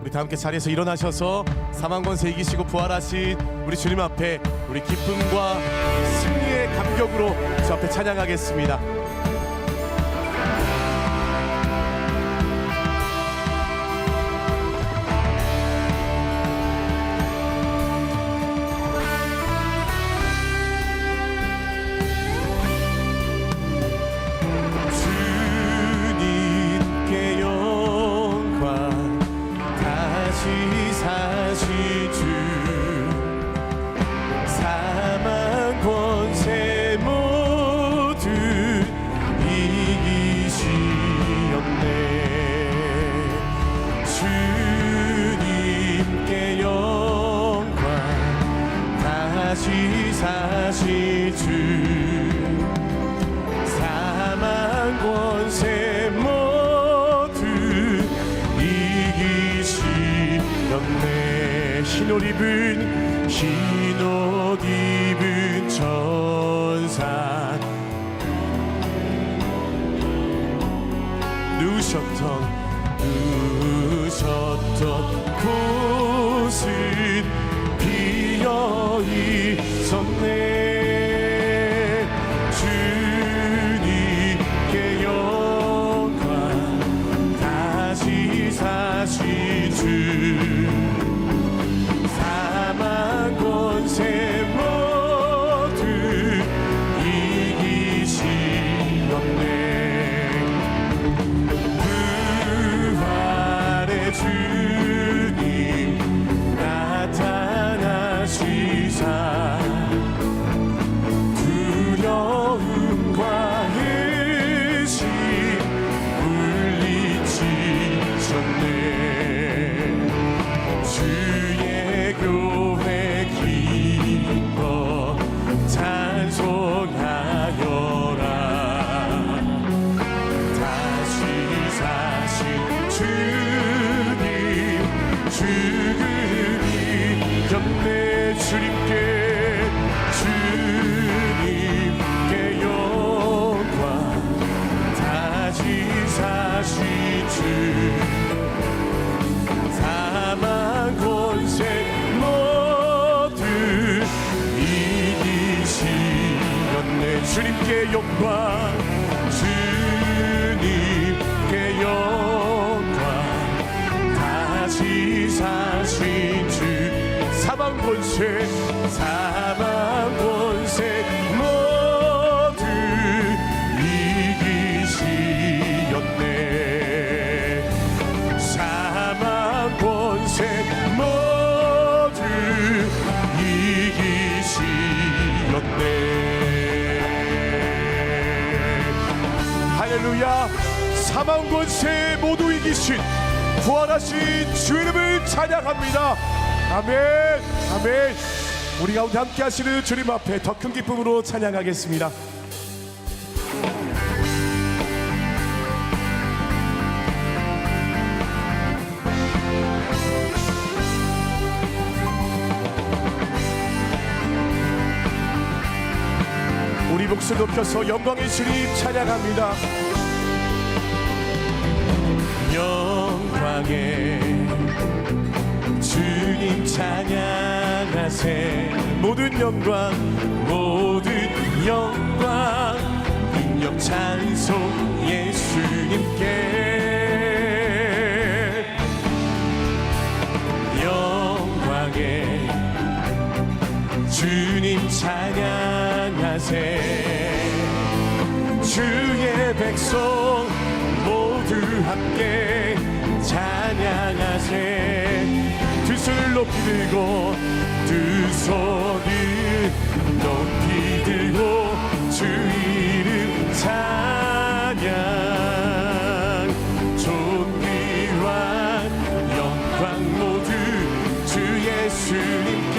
우리 다 함께 자리에서 일어나셔서 사망 권세 이기시고 부활하신 우리 주님 앞에 우리 기쁨과 승리의 감격으로 주 앞에 찬양하겠습니다. 사실 주 사망 권세 모두 이기시었네. 흰옷 입은 천사 누우셨던 곳은 비어 있었네. 주님께 영광 다시 사실 주 사망 권세 모두 이기시었네. 부활의 주님 나타나시사 두려움과 의심 물리치셨네. 주의 교회 기뻐 찬송하여라. 다시 사신 주님 죽음이 겼네. 주님께 영광 다시 사신 주 사망 권세 모두 이기시었네. 주님께 영광 주님께 영광 다시 사신 주 사망 권세 모두 이기시었네. 사망 권세 모두 이기시었네. 할렐루야. 사망 권세 모두 이기신 부활하신 주 이름을 찬양합니다. 아멘. 아멘. 우리 가운데 함께 하시는 주님 앞에 더 큰 기쁨으로 찬양하겠습니다. 우리 목소리 높여서 영광의 주님 찬양합니다. 영광의 주님 찬양하세. 모든 영광 능력 찬송 예수님께. 영광의 주님 찬양하세. 주의 백성 모두 함께 찬양하세. 두 손을 높이 들고 주 이름 찬양. 존귀와 영광 모두 주 예수님께.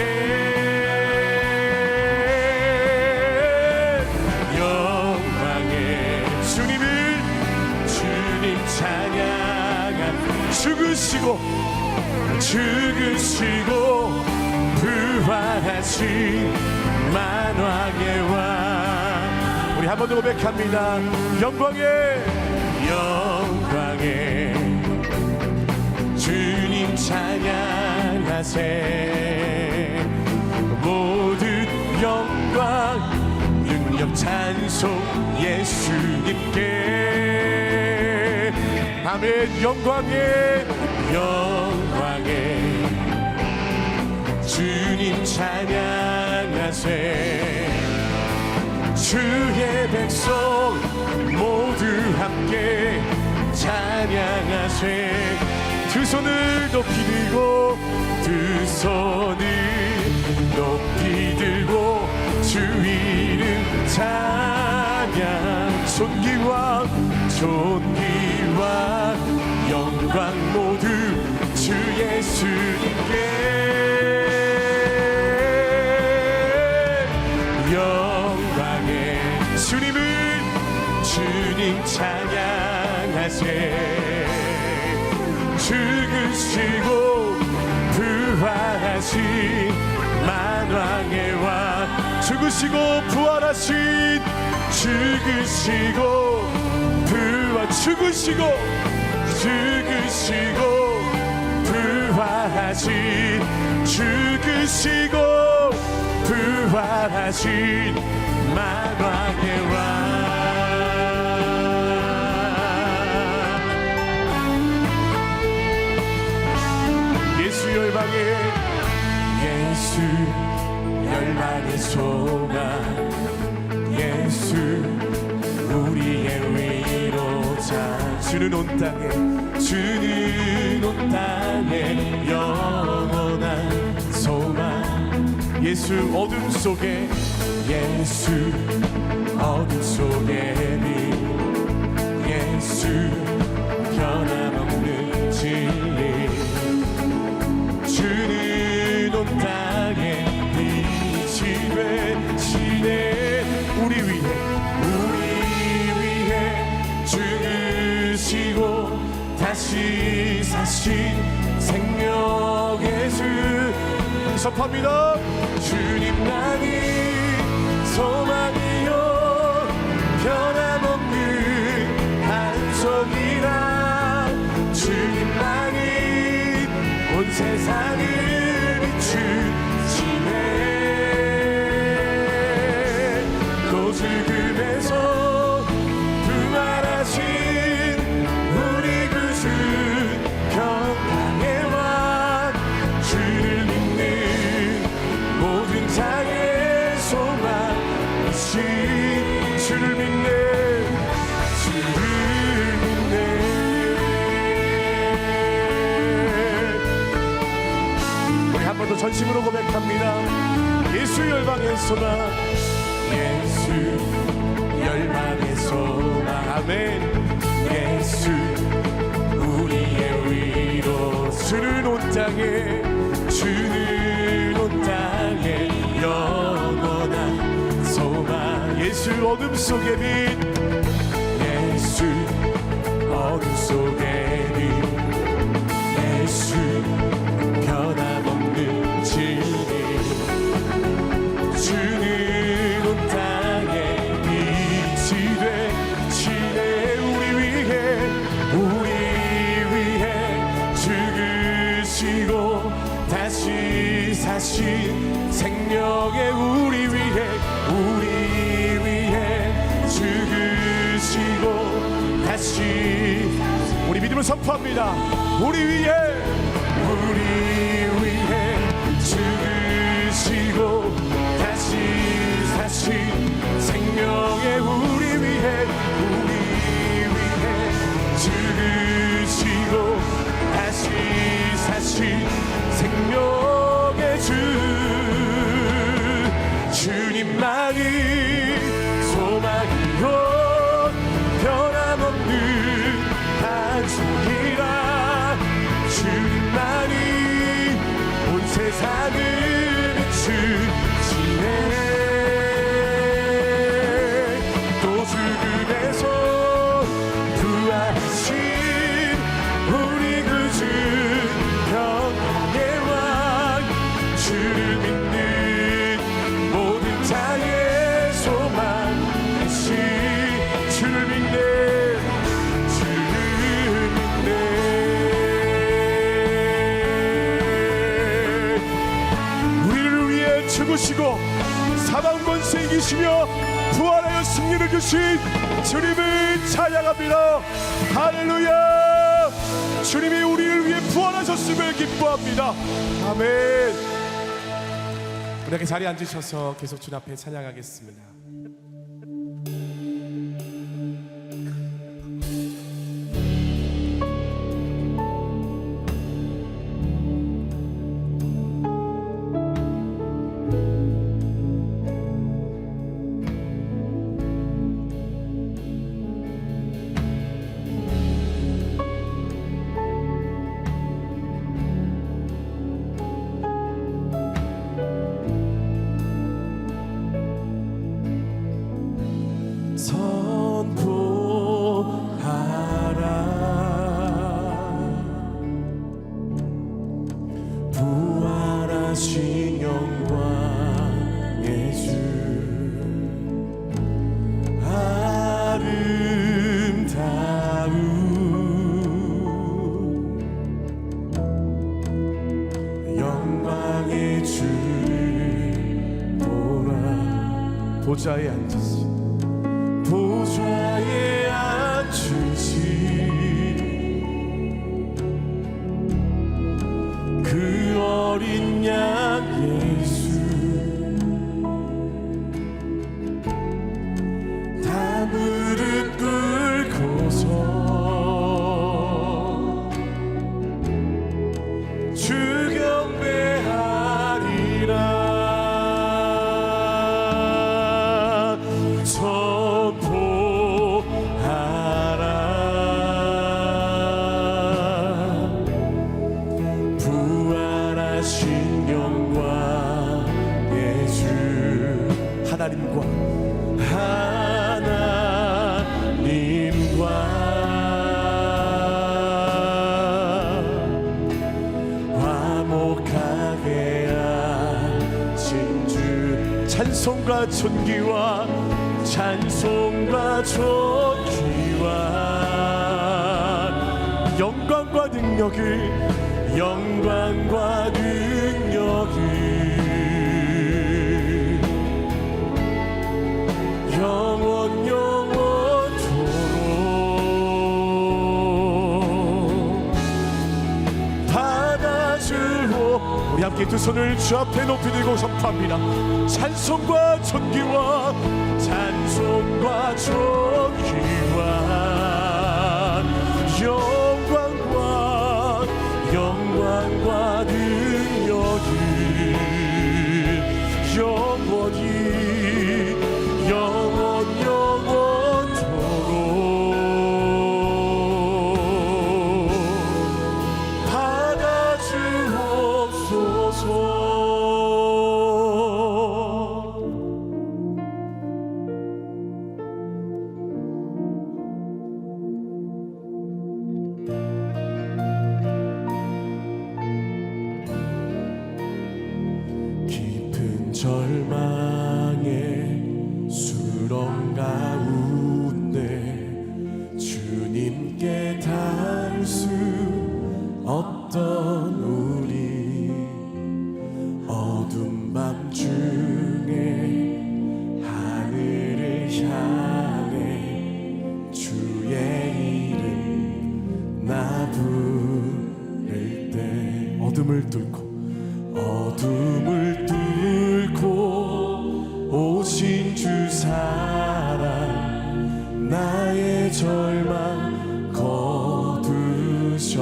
영광의 주님 찬양한 죽으시고 부활하신 만왕의 왕. 우리 한 번 더 고백합니다. 영광의 주님 찬양. 찬양하세. 모든 영광 능력 찬송 예수님께. 아멘. 영광에 주님 찬양하세. 주의 백성 모두 함께 찬양하세. 두 손을 높이 들고 두 손을 높이 들고 주 이름 찬양. 존귀와 영광 모두 주 예수님께. 영광의 주님 찬양하세. 죽으시고 부활하신 만왕의 왕. 죽으시고 부활하신 부활하신 만왕의 왕. 예수 열방의 소망. 예수 우리의 위로자. 주는 온 땅에 영원한 소망. 예수 어둠 속에 빛. 예수 변함없는 진리. 주는 온 땅에 빛이 되시네. 우리 위해 죽으시고 다시 사신 생명의 주. 선포합니다. 주님만이 소망이요 변함없는 반석이라. 주님만이 온 세상을 비추시네. 또 죽음에서 부활하신 우리 구주 평강의 왕. 주를 믿는 모든 자의 소망이신 주를 믿네. 우리 한 번 더 전심으로 고백합니다. 예수 열방의 소망. 예수 열방의 소망. 아멘. 예수 우리의 위로. 주는 온 땅에 영원한 소망. 예수 어둠 속의 빛. 예수 어둠 속의 빛. 예수 변함없는 진리. 주는 온 땅에 빛이 되시네. 우리 위해 죽으시고 다시 사신 생명의. 우리 위해 죽으시고 다시. 우리 믿음을 선포합니다. 우리 위해 죽으시고 다시 사신 생명의. 우리 위해 죽으시고 다시 사신 생명의 주. 주님만이 소망이요 변함없는 반석이라. 주님만이 온 세상을 비추시네. 또 죽음에서 부활하신 우리 구주 평강의 왕. 주를 믿는 모든 자의 소망이신 주를 믿네. 이기시며 부활하여 승리를 주신 주님을 찬양합니다. 할렐루야. 주님이 우리를 위해 부활하셨음을 기뻐합니다. 아멘. 우리에게 자리에 앉으셔서 계속 주님 앞에 찬양하겠습니다. 부활하신 영광의 주 아름다운 영광의 주를 보라. 보좌에 앉으신 보좌에 앉으신 그 어린 양 예수 다 무릎 꿇고서 주 경배하리라. 부활하신 영광의 주 하나님과 화목하게 하신 주 찬송과 존귀와 찬송과 존귀와 영광과 능력을 영광과 능력을 영원 영원토록 받아주오. 우리 함께 두 손을 주 앞에 높이 들고 선포합니다. 찬송과 존귀와 찬송과 존귀와 영광과 능력이 영원히 영원토록 받아주옵소서. 절망의 수렁 가운데 주님께 닿을 수 없던 우리 어두운 밤중에 하늘을 향해 주의 이름 나 부를 때 어둠을 뚫고 오신 주 사랑 나의 절망 거두셨네.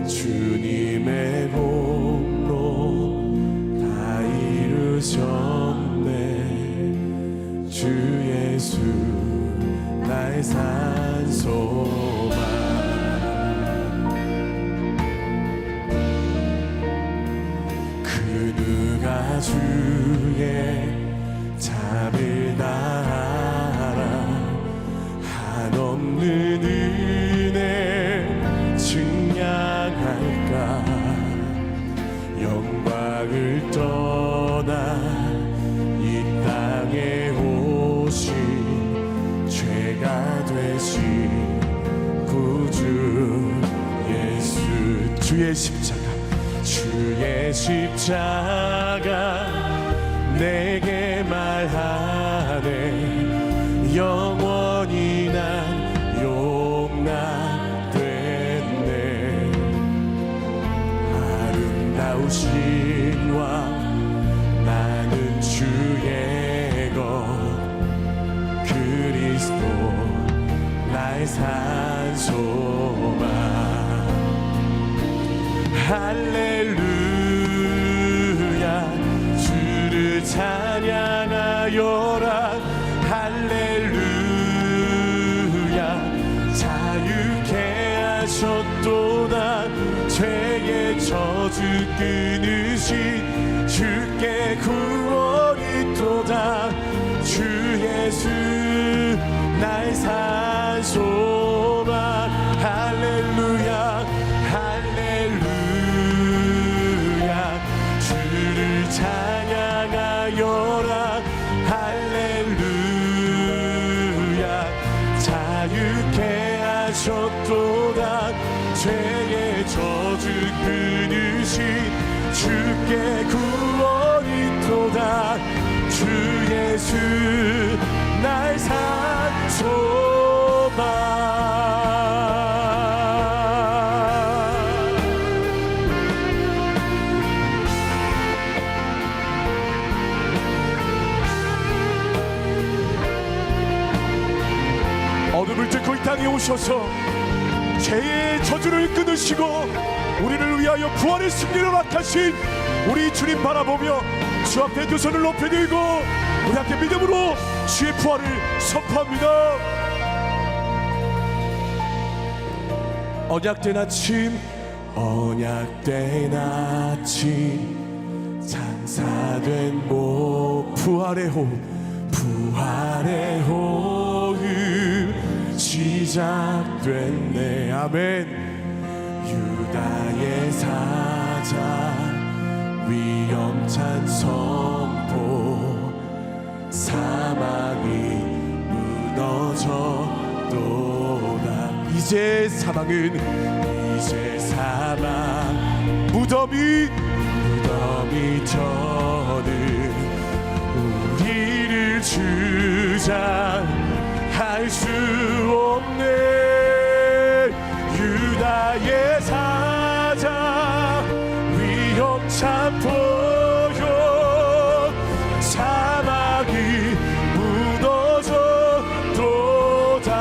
주님의 공로 다 이루셨네. 주 예수 나의 산소만 누가 주의 잠을 날아 한없는 은혜 증량할까. 영광을 떠나 이 땅에 오신 죄가 되신 구주 예수 주의 십자가 내게 말하네 영원히 난 용납됐네 아름다우신 왕 나는 주의 것 그리스도 나의 산소만 할렐루야 주를 찬양하여라 할렐루야 자유케 하셨도다 죄의 저주 끊으신 주께 구원이 있도다 주 예수 나의 산소만 할렐루야 할렐루야 주를 찬양하여라 할렐루야 자유케 하셨도다 죄의 저주 끊으신 주께 구원이 있도다 주 예수 나의 산소만 어둠을 뚫고 이 땅에 오셔서 죄의 저주를 끊으시고 우리를 위하여 부활의 승리를 맡으신 우리 주님 바라보며 주 앞에 두 손을 높이 들고 우리 함께 믿음으로 주의 부활을 선포합니다. 언약된 아침 언약된 아침 장사된 목 부활의 호흡 부활의 호흡 시작됐네 아멘 유다의 사자 위험찬 선포 사망이 무너졌도다 이제 사망 무덤이 저는 우리를 주장할 수 없네 유다의 사자 위험찬 포효 사막이 무너졌도다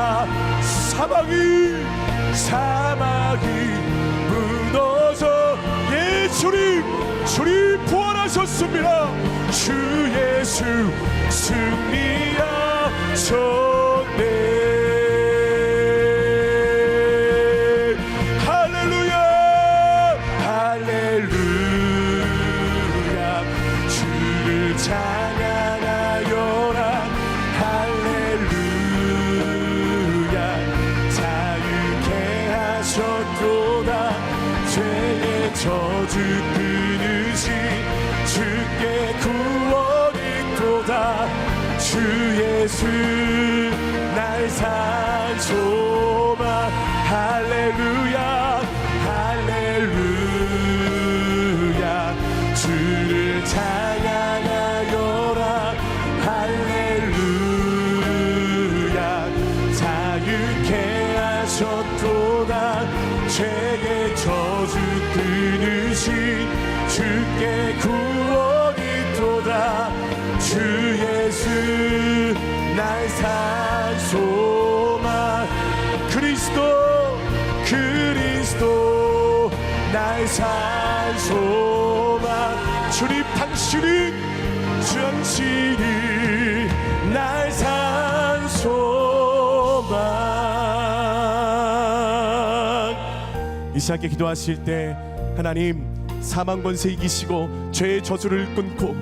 사막이 무너져 예 주님 부활하셨습니다 주 예수 승리하셨네 주를 찬양하여라 할렐루야 자유케 하셨도다 죄의 저주 끊으신 주께 구원이 있도다 주 예수 나의 산소만 할렐루야 주를 찬양하여라 할렐루야 자유케 하셨도다 죄의 저주 끊으신 주께 구원이 있도다 주 예수 나의 산소만 그리스도 나의 산소만 주님 당신이 나의 산소만 이 시간에 기도하실 때 하나님 사망 권세 이기시고 죄의 저주를 끊고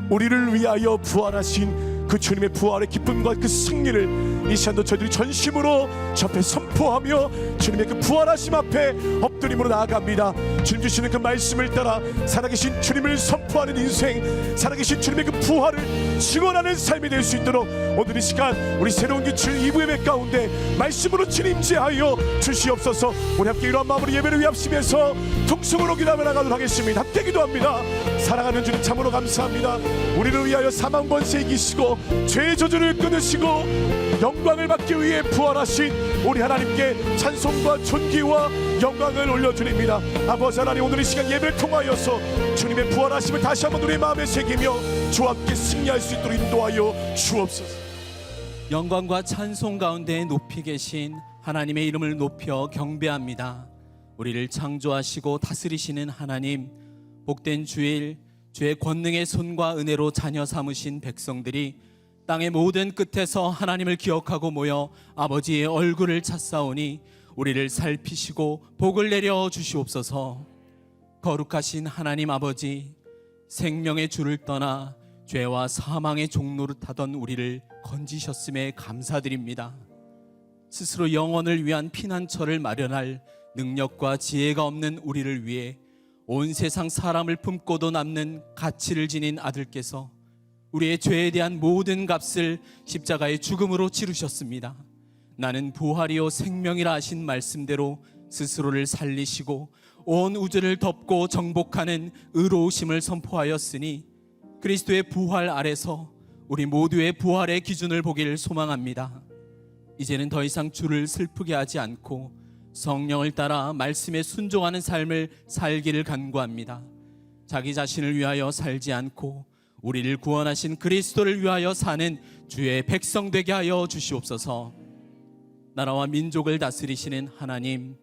우리를 위하여 부활하신 그 주님의 부활의 기쁨과 그 승리를 이 시간도 저희들이 전심으로 저 앞에 선포하며 주님의 그 부활하심 앞에 엎드림으로 나아갑니다. 주님 주시는 그 말씀을 따라 살아계신 주님을 선포하는 인생, 살아계신 주님의 그 부활을 증언하는 삶이 될 수 있도록 오늘 이 시간 우리 새로운 기출 2부 예배 가운데 말씀으로 주님제하여 주시옵소서. 우리 함께 이러한 마음으로 예배를 위합시면서 통성으로 기도하며 나가도록 하겠습니다. 함께 기도합니다. 사랑하는 주님 참으로 감사합니다. 우리를 위하여 사망 권세 이기시고 죄의 저주를 끊으시고 영광을 받기 위해 부활하신 우리 하나님께 찬송과 존귀와 영광을 올려드립니다. 아버지 하나님, 오늘 이 시간 예배를 통하여서 주님의 부활하심을 다시 한번 우리의 마음에 새기며 주와 함께 승리할 수 있도록 인도하여 주옵소서. 영광과 찬송 가운데 높이 계신 하나님의 이름을 높여 경배합니다. 우리를 창조하시고 다스리시는 하나님, 복된 주일, 주의 권능의 손과 은혜로 자녀 삼으신 백성들이 땅의 모든 끝에서 하나님을 기억하고 모여 아버지의 얼굴을 찾사오니 우리를 살피시고 복을 내려 주시옵소서. 거룩하신 하나님 아버지, 생명의 줄을 떠나 죄와 사망의 종로를 타던 우리를 건지셨음에 감사드립니다. 스스로 영혼을 위한 피난처를 마련할 능력과 지혜가 없는 우리를 위해 온 세상 사람을 품고도 남는 가치를 지닌 아들께서 우리의 죄에 대한 모든 값을 십자가의 죽음으로 치르셨습니다. 나는 부활이요 생명이라 하신 말씀대로 스스로를 살리시고 온 우주를 덮고 정복하는 의로우심을 선포하였으니 그리스도의 부활 아래서 우리 모두의 부활의 기준을 보기를 소망합니다. 이제는 더 이상 주를 슬프게 하지 않고 성령을 따라 말씀에 순종하는 삶을 살기를 간구합니다. 자기 자신을 위하여 살지 않고 우리를 구원하신 그리스도를 위하여 사는 주의 백성 되게 하여 주시옵소서. 나라와 민족을 다스리시는 하나님,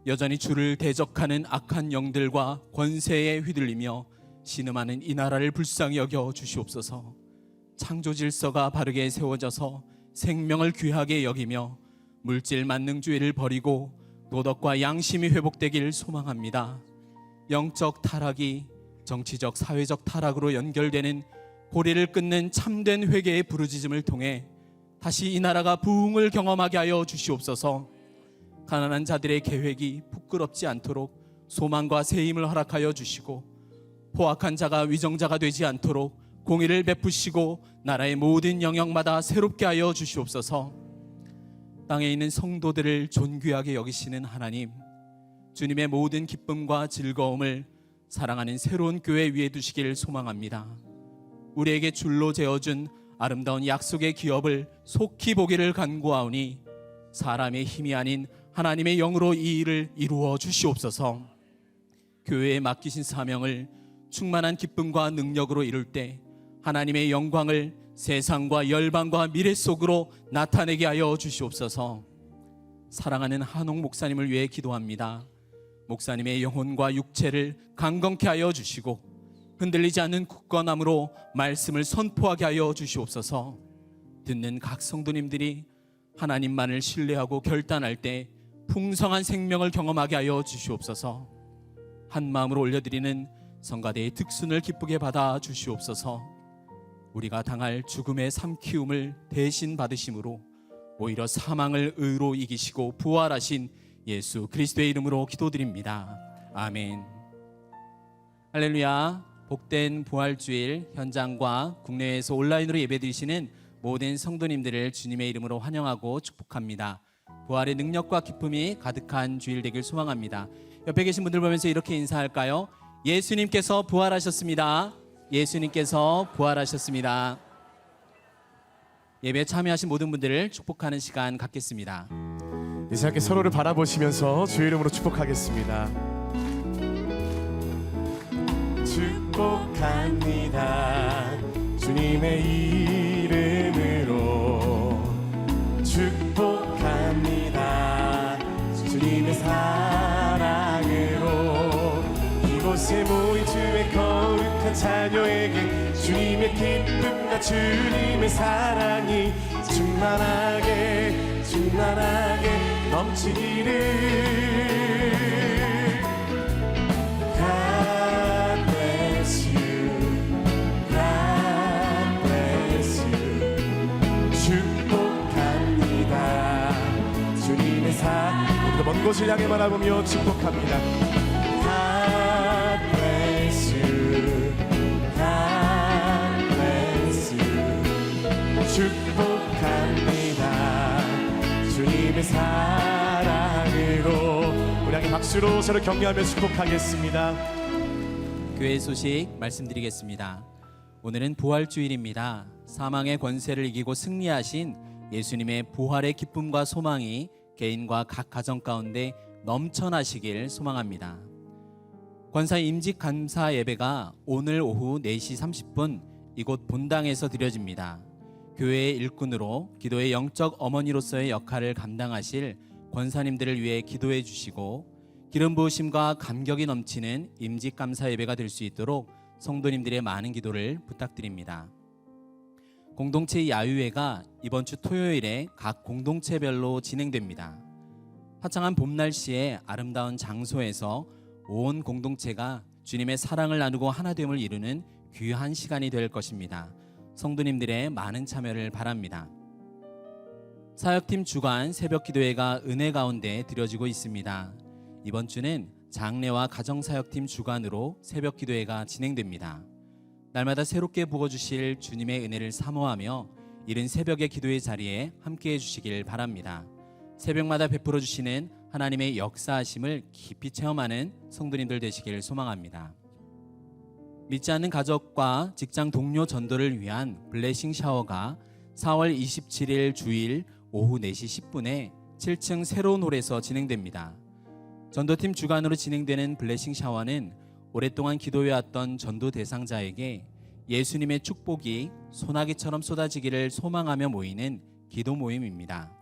여전히 주를 대적하는 악한 영들과 권세에 휘둘리며 신음하는 이 나라를 불쌍히 여겨 주시옵소서. 창조 질서가 바르게 세워져서 생명을 귀하게 여기며 물질 만능주의를 버리고 도덕과 양심이 회복되기를 소망합니다. 영적 타락이 정치적 사회적 타락으로 연결되는 고리를 끊는 참된 회개의 부르짖음을 통해 다시 이 나라가 부흥을 경험하게 하여 주시옵소서. 가난한 자들의 계획이 부끄럽지 않도록 소망과 세임을 허락하여 주시고 포악한 자가 위정자가 되지 않도록 공의를 베푸시고 나라의 모든 영역마다 새롭게 하여 주시옵소서. 땅에 있는 성도들을 존귀하게 여기시는 하나님, 주님의 모든 기쁨과 즐거움을 사랑하는 새로운 교회 위에 두시기를 소망합니다. 우리에게 줄로 재어준 아름다운 약속의 기업을 속히 보기를 간구하오니 사람의 힘이 아닌 하나님의 영으로 이 일을 이루어 주시옵소서. 교회에 맡기신 사명을 충만한 기쁨과 능력으로 이룰 때 하나님의 영광을 세상과 열방과 미래 속으로 나타내게 하여 주시옵소서. 사랑하는 한옥 목사님을 위해 기도합니다. 목사님의 영혼과 육체를 강건케 하여 주시고 흔들리지 않는 굳건함으로 말씀을 선포하게 하여 주시옵소서. 듣는 각 성도님들이 하나님만을 신뢰하고 결단할 때 풍성한 생명을 경험하게 하여 주시옵소서. 한 마음으로 올려드리는 성가대의 특순을 기쁘게 받아 주시옵소서. 우리가 당할 죽음의 삼키움을 대신 받으심으로 오히려 사망을 의로 이기시고 부활하신 예수 그리스도의 이름으로 기도드립니다. 아멘. 할렐루야. 복된 부활주일 현장과 국내에서 온라인으로 예배드리시는 모든 성도님들을 주님의 이름으로 환영하고 축복합니다. 부활의 능력과 기쁨이 가득한 주일 되길 소망합니다. 옆에 계신 분들 보면서 이렇게 인사할까요? 예수님께서 부활하셨습니다. 예수님께서 부활하셨습니다. 예배에 참여하신 모든 분들을 축복하는 시간 갖겠습니다. 이렇게 서로를 바라보시면서 주의 이름으로 축복하겠습니다. 축복합니다. 주님의 이름으로 축복합니다. 주님의 사랑으로 이곳에 모인 주의 거룩한 자녀에게 주님의 기쁨과 주님의 사랑이 충만하게 충만하게 넘치기를. God bless you, God bless you. 축복합니다. 주님의 사랑. 우리도 먼 곳을 향해 바라보며 축복합니다. God bless you, God bless you. 축복합니다. 주님의 사랑으로. 우리 함께 박수로 서로 격려하며 축복하겠습니다. 교회 소식 말씀드리겠습니다. 오늘은 부활주일입니다. 사망의 권세를 이기고 승리하신 예수님의 부활의 기쁨과 소망이 개인과 각 가정 가운데 넘쳐나시길 소망합니다. 권사 임직 감사 예배가 오늘 오후 4시 30분 이곳 본당에서 드려집니다. 교회의 일꾼으로 기도의 영적 어머니로서의 역할을 감당하실 권사님들을 위해 기도해 주시고 기름 부으심과 감격이 넘치는 임직 감사 예배가 될 수 있도록 성도님들의 많은 기도를 부탁드립니다. 공동체 야유회가 이번 주 토요일에 각 공동체별로 진행됩니다. 화창한 봄 날씨에 아름다운 장소에서 온 공동체가 주님의 사랑을 나누고 하나됨을 이루는 귀한 시간이 될 것입니다. 성도님들의 많은 참여를 바랍니다. 사역팀 주간 새벽 기도회가 은혜 가운데 드려지고 있습니다. 이번 주는 장례와 가정사역팀 주간으로 새벽 기도회가 진행됩니다. 날마다 새롭게 부어주실 주님의 은혜를 사모하며 이른 새벽의 기도의 자리에 함께해 주시길 바랍니다. 새벽마다 베풀어 주시는 하나님의 역사하심을 깊이 체험하는 성도님들 되시길 소망합니다. 믿지 않는 가족과 직장 동료 전도를 위한 블레싱 샤워가 4월 27일 주일 오후 4시 10분에 7층 새로운 홀에서 진행됩니다. 전도팀 주관으로 진행되는 블레싱 샤워는 오랫동안 기도해왔던 전도 대상자에게 예수님의 축복이 소나기처럼 쏟아지기를 소망하며 모이는 기도 모임입니다.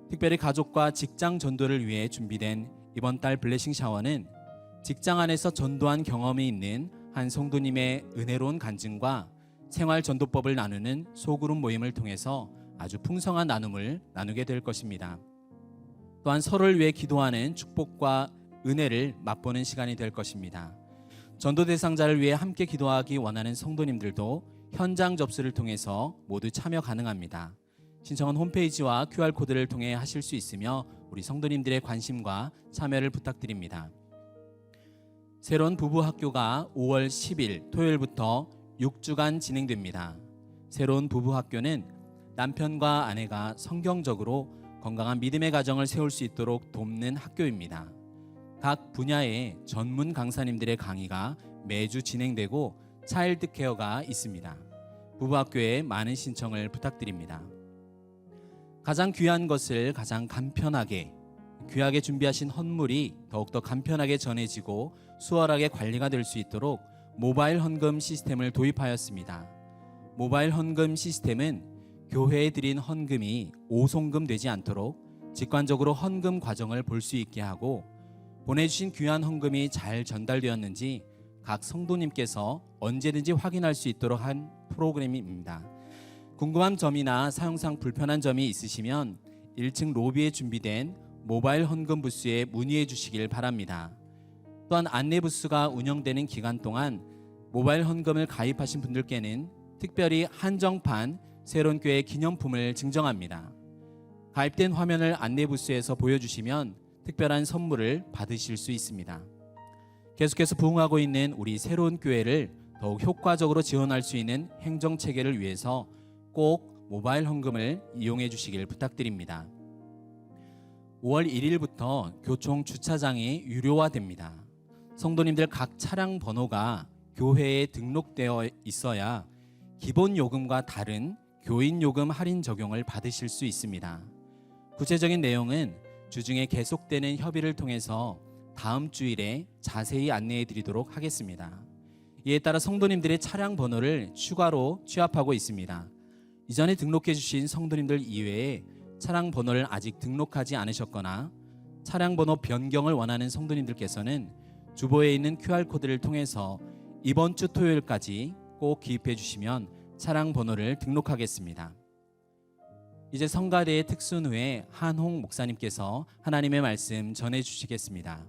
특별히 가족과 직장 전도를 위해 준비된 이번 달 블레싱 샤워는 직장 안에서 전도한 경험이 있는 한 성도님의 은혜로운 간증과 생활 전도법을 나누는 소그룹 모임을 통해서 아주 풍성한 나눔을 나누게 될 것입니다. 또한 서로를 위해 기도하는 축복과 은혜를 맛보는 시간이 될 것입니다. 전도 대상자를 위해 함께 기도하기 원하는 성도님들도 현장 접수를 통해서 모두 참여 가능합니다. 신청은 홈페이지와 QR코드를 통해 하실 수 있으며 우리 성도님들의 관심과 참여를 부탁드립니다. 새로운 부부학교가 5월 10일 토요일부터 6주간 진행됩니다. 새로운 부부학교는 남편과 아내가 성경적으로 건강한 믿음의 가정을 세울 수 있도록 돕는 학교입니다. 각 분야의 전문 강사님들의 강의가 매주 진행되고 차일드 케어가 있습니다. 부부학교에 많은 신청을 부탁드립니다. 가장 귀한 것을 가장 간편하게, 귀하게 준비하신 헌물이 더욱더 간편하게 전해지고 수월하게 관리가 될 수 있도록 모바일 헌금 시스템을 도입하였습니다. 모바일 헌금 시스템은 교회에 드린 헌금이 오송금 되지 않도록 직관적으로 헌금 과정을 볼 수 있게 하고 보내주신 귀한 헌금이 잘 전달되었는지 각 성도님께서 언제든지 확인할 수 있도록 한 프로그램입니다. 궁금한 점이나 사용상 불편한 점이 있으시면 1층 로비에 준비된 모바일 헌금 부스에 문의해 주시길 바랍니다. 또한 안내 부스가 운영되는 기간 동안 모바일 헌금을 가입하신 분들께는 특별히 한정판 새로운 교회 기념품을 증정합니다. 가입된 화면을 안내 부스에서 보여주시면 특별한 선물을 받으실 수 있습니다. 계속해서 부흥하고 있는 우리 새로운 교회를 더욱 효과적으로 지원할 수 있는 행정체계를 위해서 꼭 모바일 헌금을 이용해 주시길 부탁드립니다. 5월 1일부터 교총 주차장이 유료화됩니다. 성도님들 각 차량 번호가 교회에 등록되어 있어야 기본 요금과 다른 교인 요금 할인 적용을 받으실 수 있습니다. 구체적인 내용은 주중에 계속되는 협의를 통해서 다음 주일에 자세히 안내해 드리도록 하겠습니다. 이에 따라 성도님들의 차량 번호를 추가로 취합하고 있습니다. 이전에 등록해 주신 성도님들 이외에 차량 번호를 아직 등록하지 않으셨거나 차량 번호 변경을 원하는 성도님들께서는 주보에 있는 QR코드를 통해서 이번 주 토요일까지 꼭 기입해 주시면 차량 번호를 등록하겠습니다. 이제 성가대의 특순 후에 한홍 목사님께서 하나님의 말씀 전해 주시겠습니다.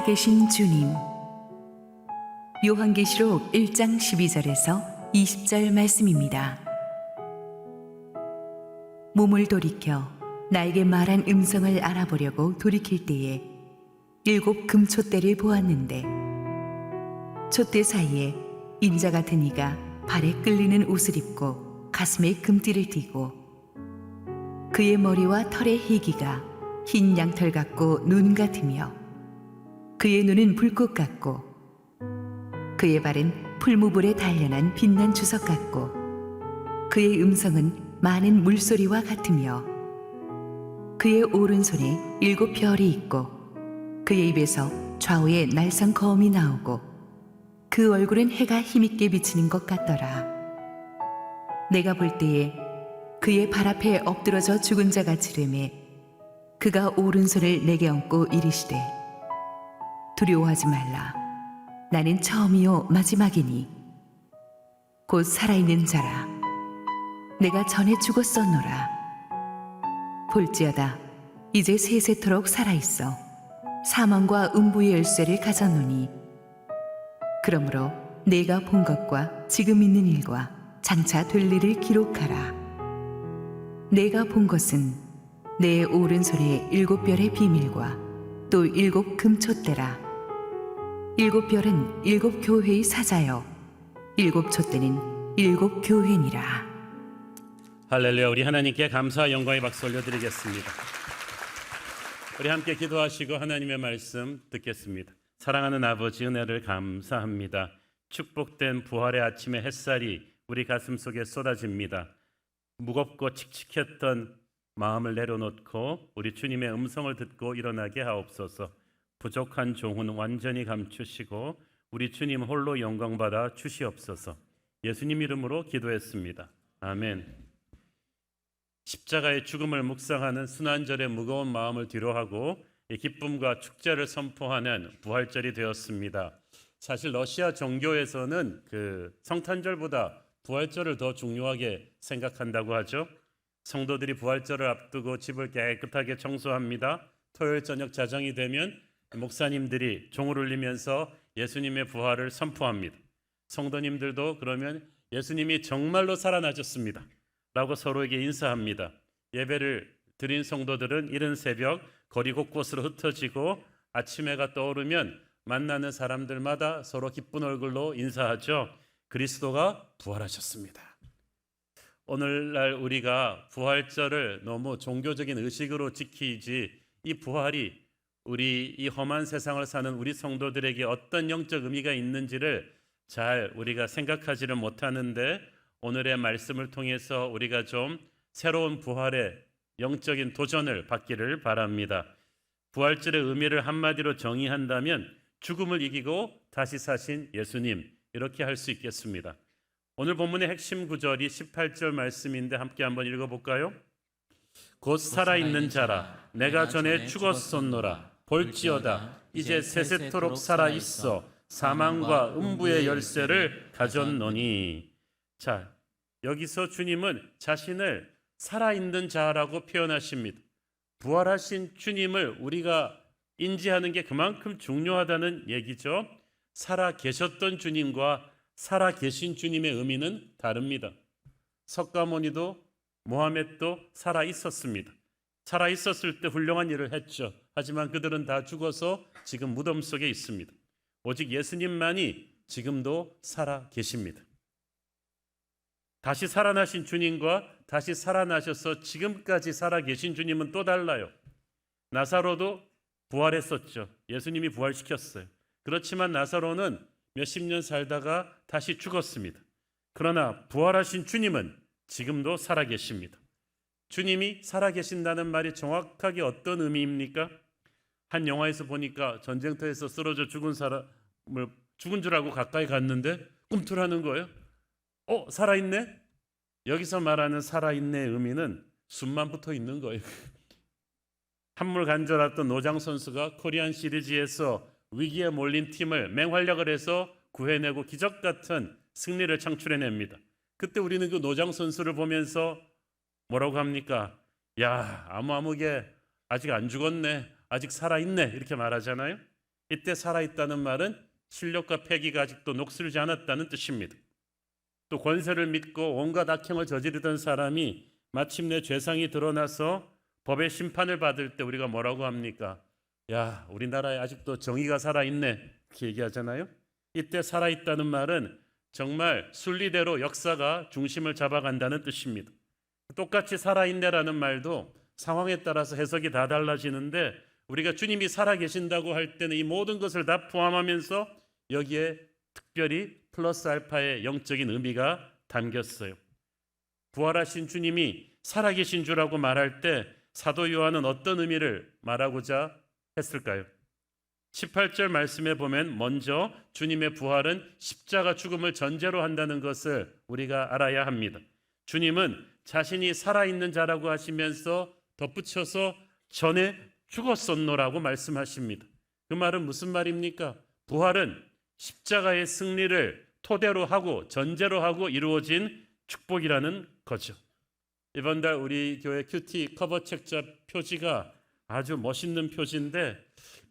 살아계신 주님. 요한계시록 1장 12절에서 20절 말씀입니다. 몸을 돌이켜 나에게 말한 음성을 알아보려고 돌이킬 때에 7 금촛대를 보았는데 촛대 사이에 인자 같은 이가 발에 끌리는 옷을 입고 가슴에 금띠를 띠고 그의 머리와 털의 희기가 흰 양털 같고 눈 같으며 그의 눈은 불꽃 같고 그의 발은 풀무불에 단련한 빛난 주석 같고 그의 음성은 많은 물소리와 같으며 그의 오른손에 7 별이 있고 그의 입에서 좌우에 날선 거음이 나오고 그 얼굴은 해가 힘있게 비치는 것 같더라. 내가 볼 때에 그의 발 앞에 엎드러져 죽은 자가 지르매 그가 오른손을 내게 얹고 이르시되 두려워하지 말라. 나는 처음이요 마지막이니 곧 살아있는 자라. 내가 전에 죽었었노라. 볼지어다 이제 세세토록 살아있어 사망과 음부의 열쇠를 가졌노니 그러므로 내가 본 것과 지금 있는 일과 장차 될 일을 기록하라. 내가 본 것은 내 오른손에 7 별의 비밀과 또 7 금촛대라. 7 별은 7 교회의 사자요 7 촛대는 7 교회니라. 할렐루야. 우리 하나님께 감사와 영광의 박수 올려드리겠습니다. 우리 함께 기도하시고 하나님의 말씀 듣겠습니다. 사랑하는 아버지, 은혜를 감사합니다. 축복된 부활의 아침의 햇살이 우리 가슴 속에 쏟아집니다. 무겁고 칙칙했던 마음을 내려놓고 우리 주님의 음성을 듣고 일어나게 하옵소서. 부족한 종은 완전히 감추시고 우리 주님 홀로 영광받아 주시옵소서. 예수님 이름으로 기도했습니다. 아멘. 십자가의 죽음을 묵상하는 순환절의 무거운 마음을 뒤로하고 기쁨과 축제를 선포하는 부활절이 되었습니다. 사실 러시아 종교에서는 그 성탄절보다 부활절을 더 중요하게 생각한다고 하죠. 성도들이 부활절을 앞두고 집을 깨끗하게 청소합니다. 토요일 저녁 자정이 되면 목사님들이 종을 울리면서 예수님의 부활을 선포합니다. 성도님들도 그러면 예수님이 정말로 살아나셨습니다 라고 서로에게 인사합니다. 예배를 드린 성도들은 이른 새벽 거리 곳곳으로 흩어지고 아침 해가 떠오르면 만나는 사람들마다 서로 기쁜 얼굴로 인사하죠. 그리스도가 부활하셨습니다. 오늘날 우리가 부활절을 너무 종교적인 의식으로 지키지 이 부활이 우리 이 험한 세상을 사는 우리 성도들에게 어떤 영적 의미가 있는지를 잘 우리가 생각하지를 못하는데 오늘의 말씀을 통해서 우리가 좀 새로운 부활의 영적인 도전을 받기를 바랍니다. 부활절의 의미를 한마디로 정의한다면 죽음을 이기고 다시 사신 예수님, 이렇게 할 수 있겠습니다. 오늘 본문의 핵심 구절이 18절 말씀인데 함께 한번 읽어볼까요? 곧 살아있는 자라 내가 전에 죽었었노라. 볼지어다 이제 세세토록 살아있어 사망과 음부의 열쇠를 가졌노니. 자, 여기서 주님은 자신을 살아있는 자라고 표현하십니다. 부활하신 주님을 우리가 인지하는 게 그만큼 중요하다는 얘기죠. 살아 계셨던 주님과 살아 계신 주님의 의미는 다릅니다. 석가모니도 모하멧도 살아 있었습니다. 살아 있었을 때 훌륭한 일을 했죠. 하지만 그들은 다 죽어서 지금 무덤 속에 있습니다. 오직 예수님만이 지금도 살아 계십니다. 다시 살아나신 주님과 다시 살아나셔서 지금까지 살아계신 주님은 또 달라요. 나사로도 부활했었죠. 예수님이 부활시켰어요. 그렇지만 나사로는 몇십 년 살다가 다시 죽었습니다. 그러나 부활하신 주님은 지금도 살아계십니다. 주님이 살아계신다는 말이 정확하게 어떤 의미입니까? 한 영화에서 보니까 전쟁터에서 쓰러져 죽은 사람을 죽은 줄 알고 가까이 갔는데 꿈틀하는 거예요. 살아있네? 여기서 말하는 살아있네의 의미는 숨만 붙어 있는 거예요. 한물 간절했던 노장 선수가 코리안 시리즈에서 위기에 몰린 팀을 맹활약을 해서 구해내고 기적 같은 승리를 창출해냅니다. 그때 우리는 그 노장 선수를 보면서 뭐라고 합니까? 야, 아무개 아직 안 죽었네, 아직 살아있네, 이렇게 말하잖아요. 이때 살아있다는 말은 실력과 패기가 아직도 녹슬지 않았다는 뜻입니다. 또 권세를 믿고 온갖 악행을 저지르던 사람이 마침내 죄상이 드러나서 법의 심판을 받을 때 우리가 뭐라고 합니까? 야, 우리나라에 아직도 정의가 살아있네, 이렇게 얘기하잖아요. 이때 살아있다는 말은 정말 순리대로 역사가 중심을 잡아간다는 뜻입니다. 똑같이 살아있네라는 말도 상황에 따라서 해석이 다 달라지는데, 우리가 주님이 살아계신다고 할 때는 이 모든 것을 다 포함하면서 여기에 특별히 플러스 알파의 영적인 의미가 담겼어요. 부활하신 주님이 살아계신 주라고 말할 때 사도 요한은 어떤 의미를 말하고자 했을까요? 18절 말씀에 보면 먼저 주님의 부활은 십자가 죽음을 전제로 한다는 것을 우리가 알아야 합니다. 주님은 자신이 살아있는 자라고 하시면서 덧붙여서 전에 죽었었노라고 말씀하십니다. 그 말은 무슨 말입니까? 부활은 십자가의 승리를 토대로 하고 전제로 하고 이루어진 축복이라는 거죠. 이번 달 우리 교회 큐티 커버 책자 표지가 아주 멋있는 표지인데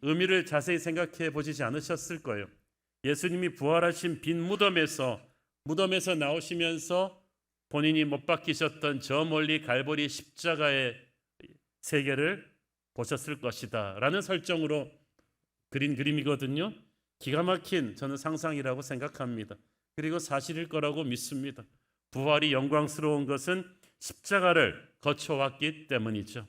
의미를 자세히 생각해 보시지 않으셨을 거예요. 예수님이 부활하신 빈 무덤에서 나오시면서 본인이 못 박히셨던 저 멀리 갈보리 십자가의 세계를 보셨을 것이다 라는 설정으로 그린 그림이거든요. 기가 막힌 저는 상상이라고 생각합니다. 그리고 사실일 거라고 믿습니다. 부활이 영광스러운 것은 십자가를 거쳐왔기 때문이죠.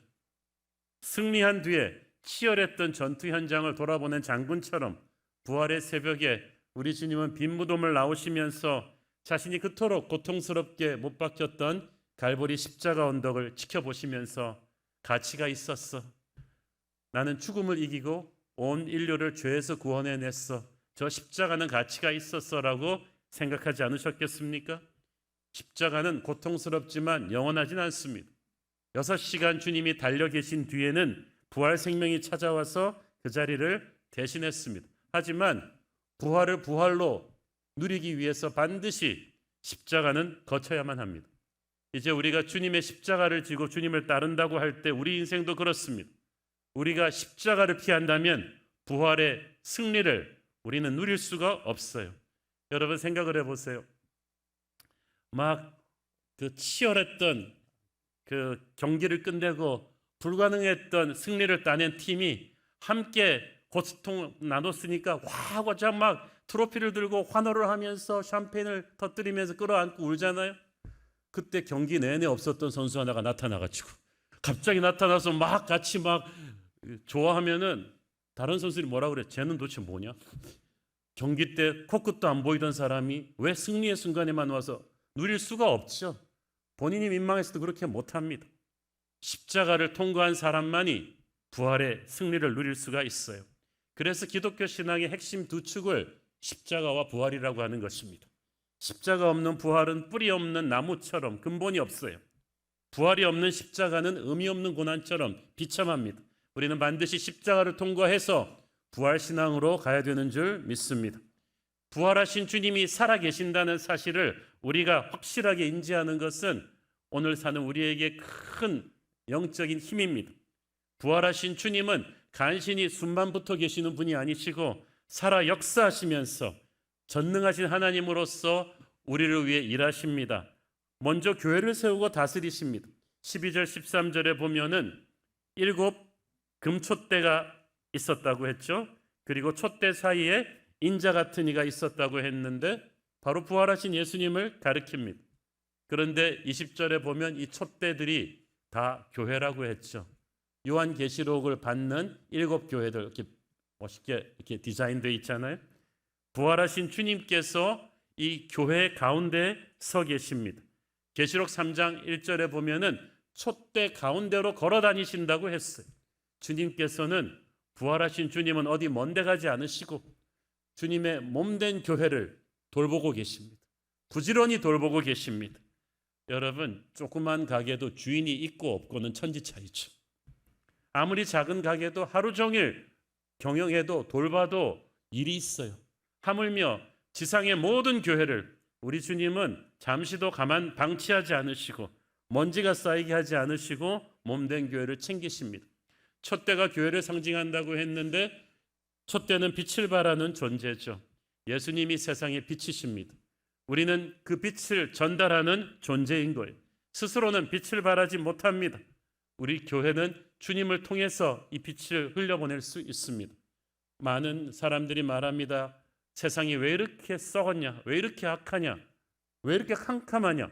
승리한 뒤에 치열했던 전투 현장을 돌아보는 장군처럼 부활의 새벽에 우리 주님은 빈 무덤을 나오시면서 자신이 그토록 고통스럽게 못 박혔던 갈보리 십자가 언덕을 지켜보시면서 가치가 있었어. 나는 죽음을 이기고 온 인류를 죄에서 구원해냈어. 저 십자가는 가치가 있었어라고 생각하지 않으셨겠습니까? 십자가는 고통스럽지만 영원하진 않습니다. 6시간 주님이 달려 계신 뒤에는 부활 생명이 찾아와서 그 자리를 대신했습니다. 하지만 부활을 부활로 누리기 위해서 반드시 십자가는 거쳐야만 합니다. 이제 우리가 주님의 십자가를 지고 주님을 따른다고 할 때 우리 인생도 그렇습니다. 우리가 십자가를 피한다면 부활의 승리를 우리는 누릴 수가 없어요. 여러분 생각을 해보세요. 막 그 치열했던 그 경기를 끝내고 불가능했던 승리를 따낸 팀이 함께 고스통 나눴으니까 와와자 막 트로피를 들고 환호를 하면서 샴페인을 터뜨리면서 끌어안고 울잖아요. 그때 경기 내내 없었던 선수 하나가 나타나가지고 갑자기 나타나서 막 같이 막 좋아하면은 다른 선수들이 뭐라 그래? 쟤는 도대체 뭐냐? 경기 때 코끝도 안 보이던 사람이 왜 승리의 순간에만 와서 누릴 수가 없죠. 본인이 민망해서도 그렇게 못합니다. 십자가를 통과한 사람만이 부활의 승리를 누릴 수가 있어요. 그래서 기독교 신앙의 핵심 두 축을 십자가와 부활이라고 하는 것입니다. 십자가 없는 부활은 뿌리 없는 나무처럼 근본이 없어요. 부활이 없는 십자가는 의미 없는 고난처럼 비참합니다. 우리는 반드시 십자가를 통과해서 부활신앙으로 가야 되는 줄 믿습니다. 부활하신 주님이 살아계신다는 사실을 우리가 확실하게 인지하는 것은 오늘 사는 우리에게 큰 영적인 힘입니다. 부활하신 주님은 간신히 숨만 붙어 계시는 분이 아니시고 살아 역사하시면서 전능하신 하나님으로서 우리를 위해 일하십니다. 먼저 교회를 세우고 다스리십니다. 12절 13절에 보면은 7 금촛대가 있었다고 했죠. 그리고 촛대 사이에 인자 같은 이가 있었다고 했는데 바로 부활하신 예수님을 가리킵니다. 그런데 20절에 보면 이 촛대들이 다 교회라고 했죠. 요한계시록을 받는 7 교회들 이렇게 멋있게 이렇게 디자인되어 있잖아요. 부활하신 주님께서 이 교회 가운데 서 계십니다. 계시록 3장 1절에 보면은 촛대 가운데로 걸어 다니신다고 했어요. 주님께서는 부활하신 주님은 어디 먼데 가지 않으시고 주님의 몸된 교회를 돌보고 계십니다. 부지런히 돌보고 계십니다. 여러분, 조그만 가게도 주인이 있고 없고는 천지 차이죠. 아무리 작은 가게도 하루 종일 경영해도 돌봐도 일이 있어요. 하물며 지상의 모든 교회를 우리 주님은 잠시도 가만 방치하지 않으시고 먼지가 쌓이게 하지 않으시고 몸된 교회를 챙기십니다. 촛대가 교회를 상징한다고 했는데 촛대는 빛을 발하는 존재죠. 예수님이 세상의 빛이십니다. 우리는 그 빛을 전달하는 존재인 거예요. 스스로는 빛을 발하지 못합니다. 우리 교회는 주님을 통해서 이 빛을 흘려보낼 수 있습니다. 많은 사람들이 말합니다. 세상이 왜 이렇게 썩었냐? 왜 이렇게 악하냐? 왜 이렇게 캄캄하냐?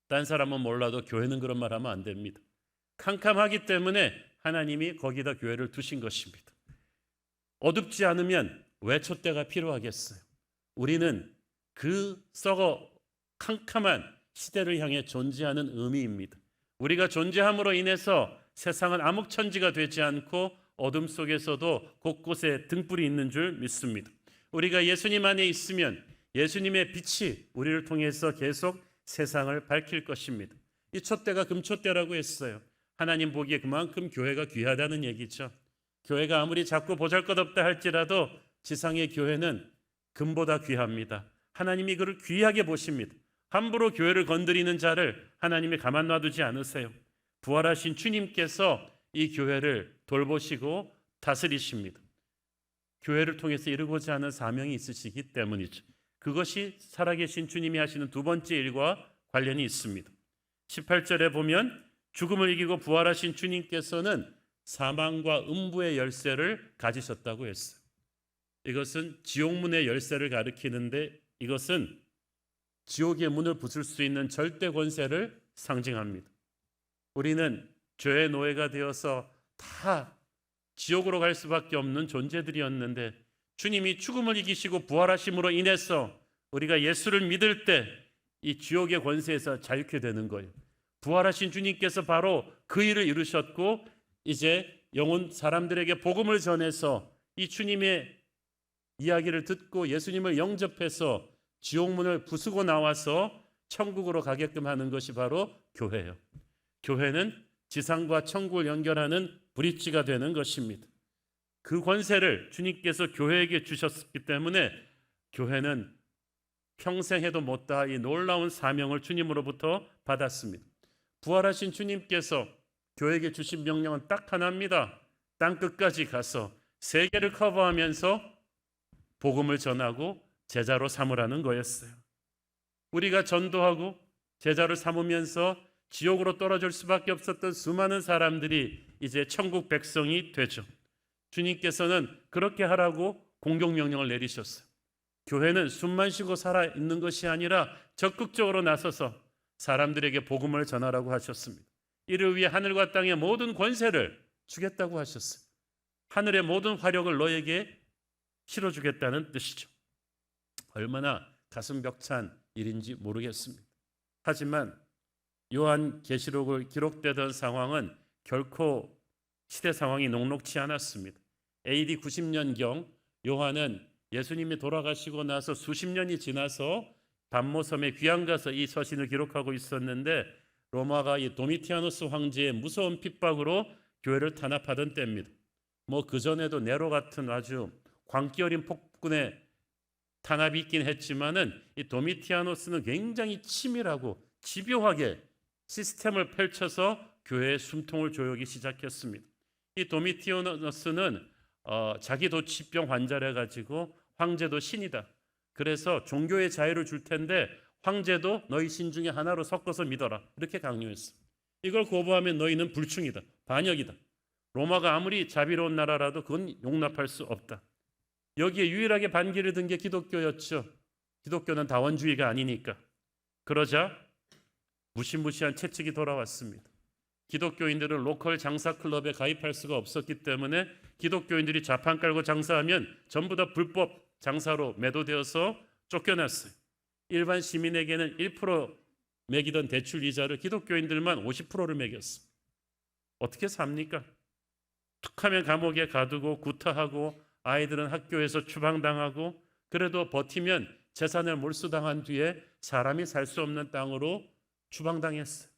딴 사람은 몰라도 교회는 그런 말 하면 안 됩니다. 캄캄하기 때문에 하나님이 거기다 교회를 두신 것입니다. 어둡지 않으면 왜 촛대가 필요하겠어요? 우리는 그 썩어 캄캄한 시대를 향해 존재하는 의미입니다. 우리가 존재함으로 인해서 세상은 암흑천지가 되지 않고 어둠 속에서도 곳곳에 등불이 있는 줄 믿습니다. 우리가 예수님 안에 있으면 예수님의 빛이 우리를 통해서 계속 세상을 밝힐 것입니다. 이 촛대가 금촛대라고 했어요. 하나님 보기에 그만큼 교회가 귀하다는 얘기죠. 교회가 아무리 작고 보잘것없다 할지라도 지상의 교회는 금보다 귀합니다. 하나님이 그를 귀하게 보십니다. 함부로 교회를 건드리는 자를 하나님이 가만 놔두지 않으세요. 부활하신 주님께서 이 교회를 돌보시고 다스리십니다. 교회를 통해서 이루고자 하는 사명이 있으시기 때문이죠. 그것이 살아계신 주님이 하시는 두 번째 일과 관련이 있습니다. 18절에 보면 죽음을 이기고 부활하신 주님께서는 사망과 음부의 열쇠를 가지셨다고 했어요. 이것은 지옥문의 열쇠를 가리키는데 이것은 지옥의 문을 부술 수 있는 절대 권세를 상징합니다. 우리는 죄의 노예가 되어서 다 지옥으로 갈 수밖에 없는 존재들이었는데 주님이 죽음을 이기시고 부활하심으로 인해서 우리가 예수를 믿을 때 이 지옥의 권세에서 자유케 되는 거예요. 부활하신 주님께서 바로 그 일을 이루셨고 이제 영혼 사람들에게 복음을 전해서 이 주님의 이야기를 듣고 예수님을 영접해서 지옥문을 부수고 나와서 천국으로 가게끔 하는 것이 바로 교회예요. 교회는 지상과 천국을 연결하는 브릿지가 되는 것입니다. 그 권세를 주님께서 교회에게 주셨기 때문에 교회는 평생 해도 못다할 이 놀라운 사명을 주님으로부터 받았습니다. 부활하신 주님께서 교회에게 주신 명령은 딱 하나입니다. 땅 끝까지 가서 세계를 커버하면서 복음을 전하고 제자로 삼으라는 거였어요. 우리가 전도하고 제자를 삼으면서 지옥으로 떨어질 수밖에 없었던 수많은 사람들이 이제 천국 백성이 되죠. 주님께서는 그렇게 하라고 공경명령을 내리셨어요. 교회는 숨만 쉬고 살아있는 것이 아니라 적극적으로 나서서 사람들에게 복음을 전하라고 하셨습니다. 이를 위해 하늘과 땅의 모든 권세를 주겠다고 하셨어요. 하늘의 모든 화력을 너에게 실어주겠다는 뜻이죠. 얼마나 가슴 벅찬 일인지 모르겠습니다. 하지만 요한 계시록을 기록되던 상황은 결코 시대 상황이 녹록치 않았습니다. AD 90년경 요한은 예수님이 돌아가시고 나서 수십 년이 지나서 반모섬에 귀양 가서 이 서신을 기록하고 있었는데 로마가 이 도미티아누스 황제의 무서운 핍박으로 교회를 탄압하던 때입니다. 뭐 그전에도 네로 같은 아주 광기 어린 폭군의 탄압이 있긴 했지만은 이 도미티아누스는 굉장히 치밀하고 집요하게 시스템을 펼쳐서 교회의 숨통을 조이기 시작했습니다. 이 도미티아누스는 자기도 치병 환자래 가지고 황제도 신이다. 그래서 종교의 자유를 줄 텐데 황제도 너희 신 중에 하나로 섞어서 믿어라. 이렇게 강요했어. 이걸 거부하면 너희는 불충이다. 반역이다. 로마가 아무리 자비로운 나라라도 그건 용납할 수 없다. 여기에 유일하게 반기를 든 게 기독교였죠. 기독교는 다원주의가 아니니까. 그러자 무시무시한 채찍이 돌아왔습니다. 기독교인들은 로컬 장사 클럽에 가입할 수가 없었기 때문에 기독교인들이 좌판 깔고 장사하면 전부 다 불법 장사로 매도되어서 쫓겨났어요. 일반 시민에게는 1% 매기던 대출 이자를 기독교인들만 50%를 매겼어요. 어떻게 삽니까? 툭하면 감옥에 가두고 구타하고 아이들은 학교에서 추방당하고 그래도 버티면 재산을 몰수당한 뒤에 사람이 살 수 없는 땅으로 추방당했어요.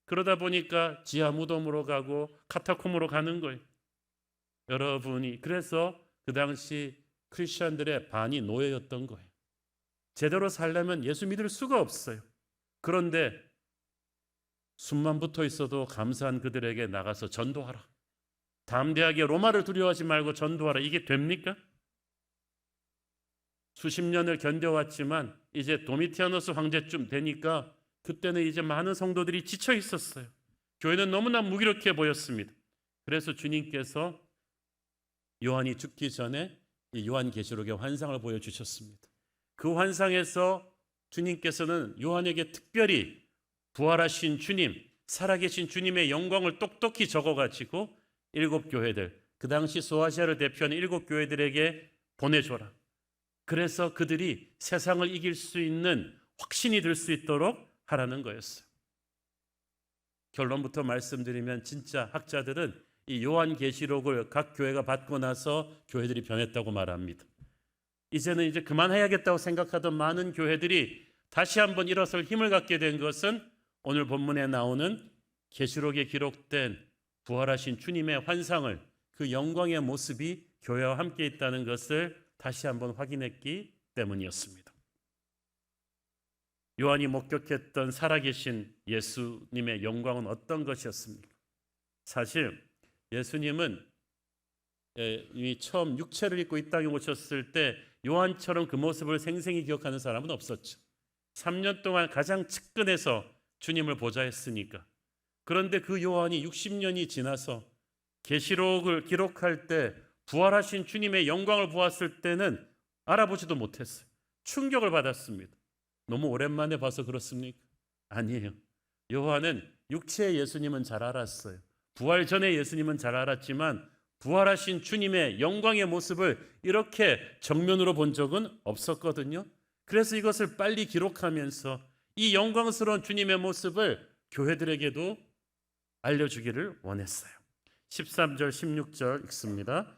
그러다 보니까 지하 무덤으로 가고 카타콤으로 가는 거예요. 여러분이 그래서 그 당시 크리스천들의 반이 노예였던 거예요. 제대로 살려면 예수 믿을 수가 없어요. 그런데 숨만 붙어 있어도 감사한 그들에게 나가서 전도하라. 담대하게 로마를 두려워하지 말고 전도하라. 이게 됩니까? 수십 년을 견뎌왔지만 이제 도미티아누스 황제쯤 되니까 그때는 이제 많은 성도들이 지쳐 있었어요. 교회는 너무나 무기력해 보였습니다. 그래서 주님께서 요한이 죽기 전에 이 요한계시록의 환상을 보여주셨습니다. 그 환상에서 주님께서는 요한에게 특별히 부활하신 주님, 살아계신 주님의 영광을 똑똑히 적어가지고 7교회들, 그 당시 소아시아를 대표하는 7교회들에게 보내줘라. 그래서 그들이 세상을 이길 수 있는 확신이 들 수 있도록 하라는 거였어요. 결론부터 말씀드리면 진짜 학자들은 이 요한계시록을 각 교회가 받고 나서 교회들이 변했다고 말합니다. 이제는 이제 그만해야겠다고 생각하던 많은 교회들이 다시 한번 일어설 힘을 갖게 된 것은 오늘 본문에 나오는 계시록에 기록된 부활하신 주님의 환상을, 그 영광의 모습이 교회와 함께 있다는 것을 다시 한번 확인했기 때문이었습니다. 요한이 목격했던 살아계신 예수님의 영광은 어떤 것이었습니까? 사실 예수님은 이미 처음 육체를 입고 이 땅에 오셨을 때 요한처럼 그 모습을 생생히 기억하는 사람은 없었죠. 3년 동안 가장 측근에서 주님을 보좌했으니까. 그런데 그 요한이 60년이 지나서 계시록을 기록할 때 부활하신 주님의 영광을 보았을 때는 알아보지도 못했어요. 충격을 받았습니다. 너무 오랜만에 봐서 그렇습니까? 아니에요. 요한은 육체의 예수님은 잘 알았어요. 부활 전에 예수님은 잘 알았지만 부활하신 주님의 영광의 모습을 이렇게 정면으로 본 적은 없었거든요. 그래서 이것을 빨리 기록하면서 이 영광스러운 주님의 모습을 교회들에게도 알려주기를 원했어요. 13절 16절 읽습니다.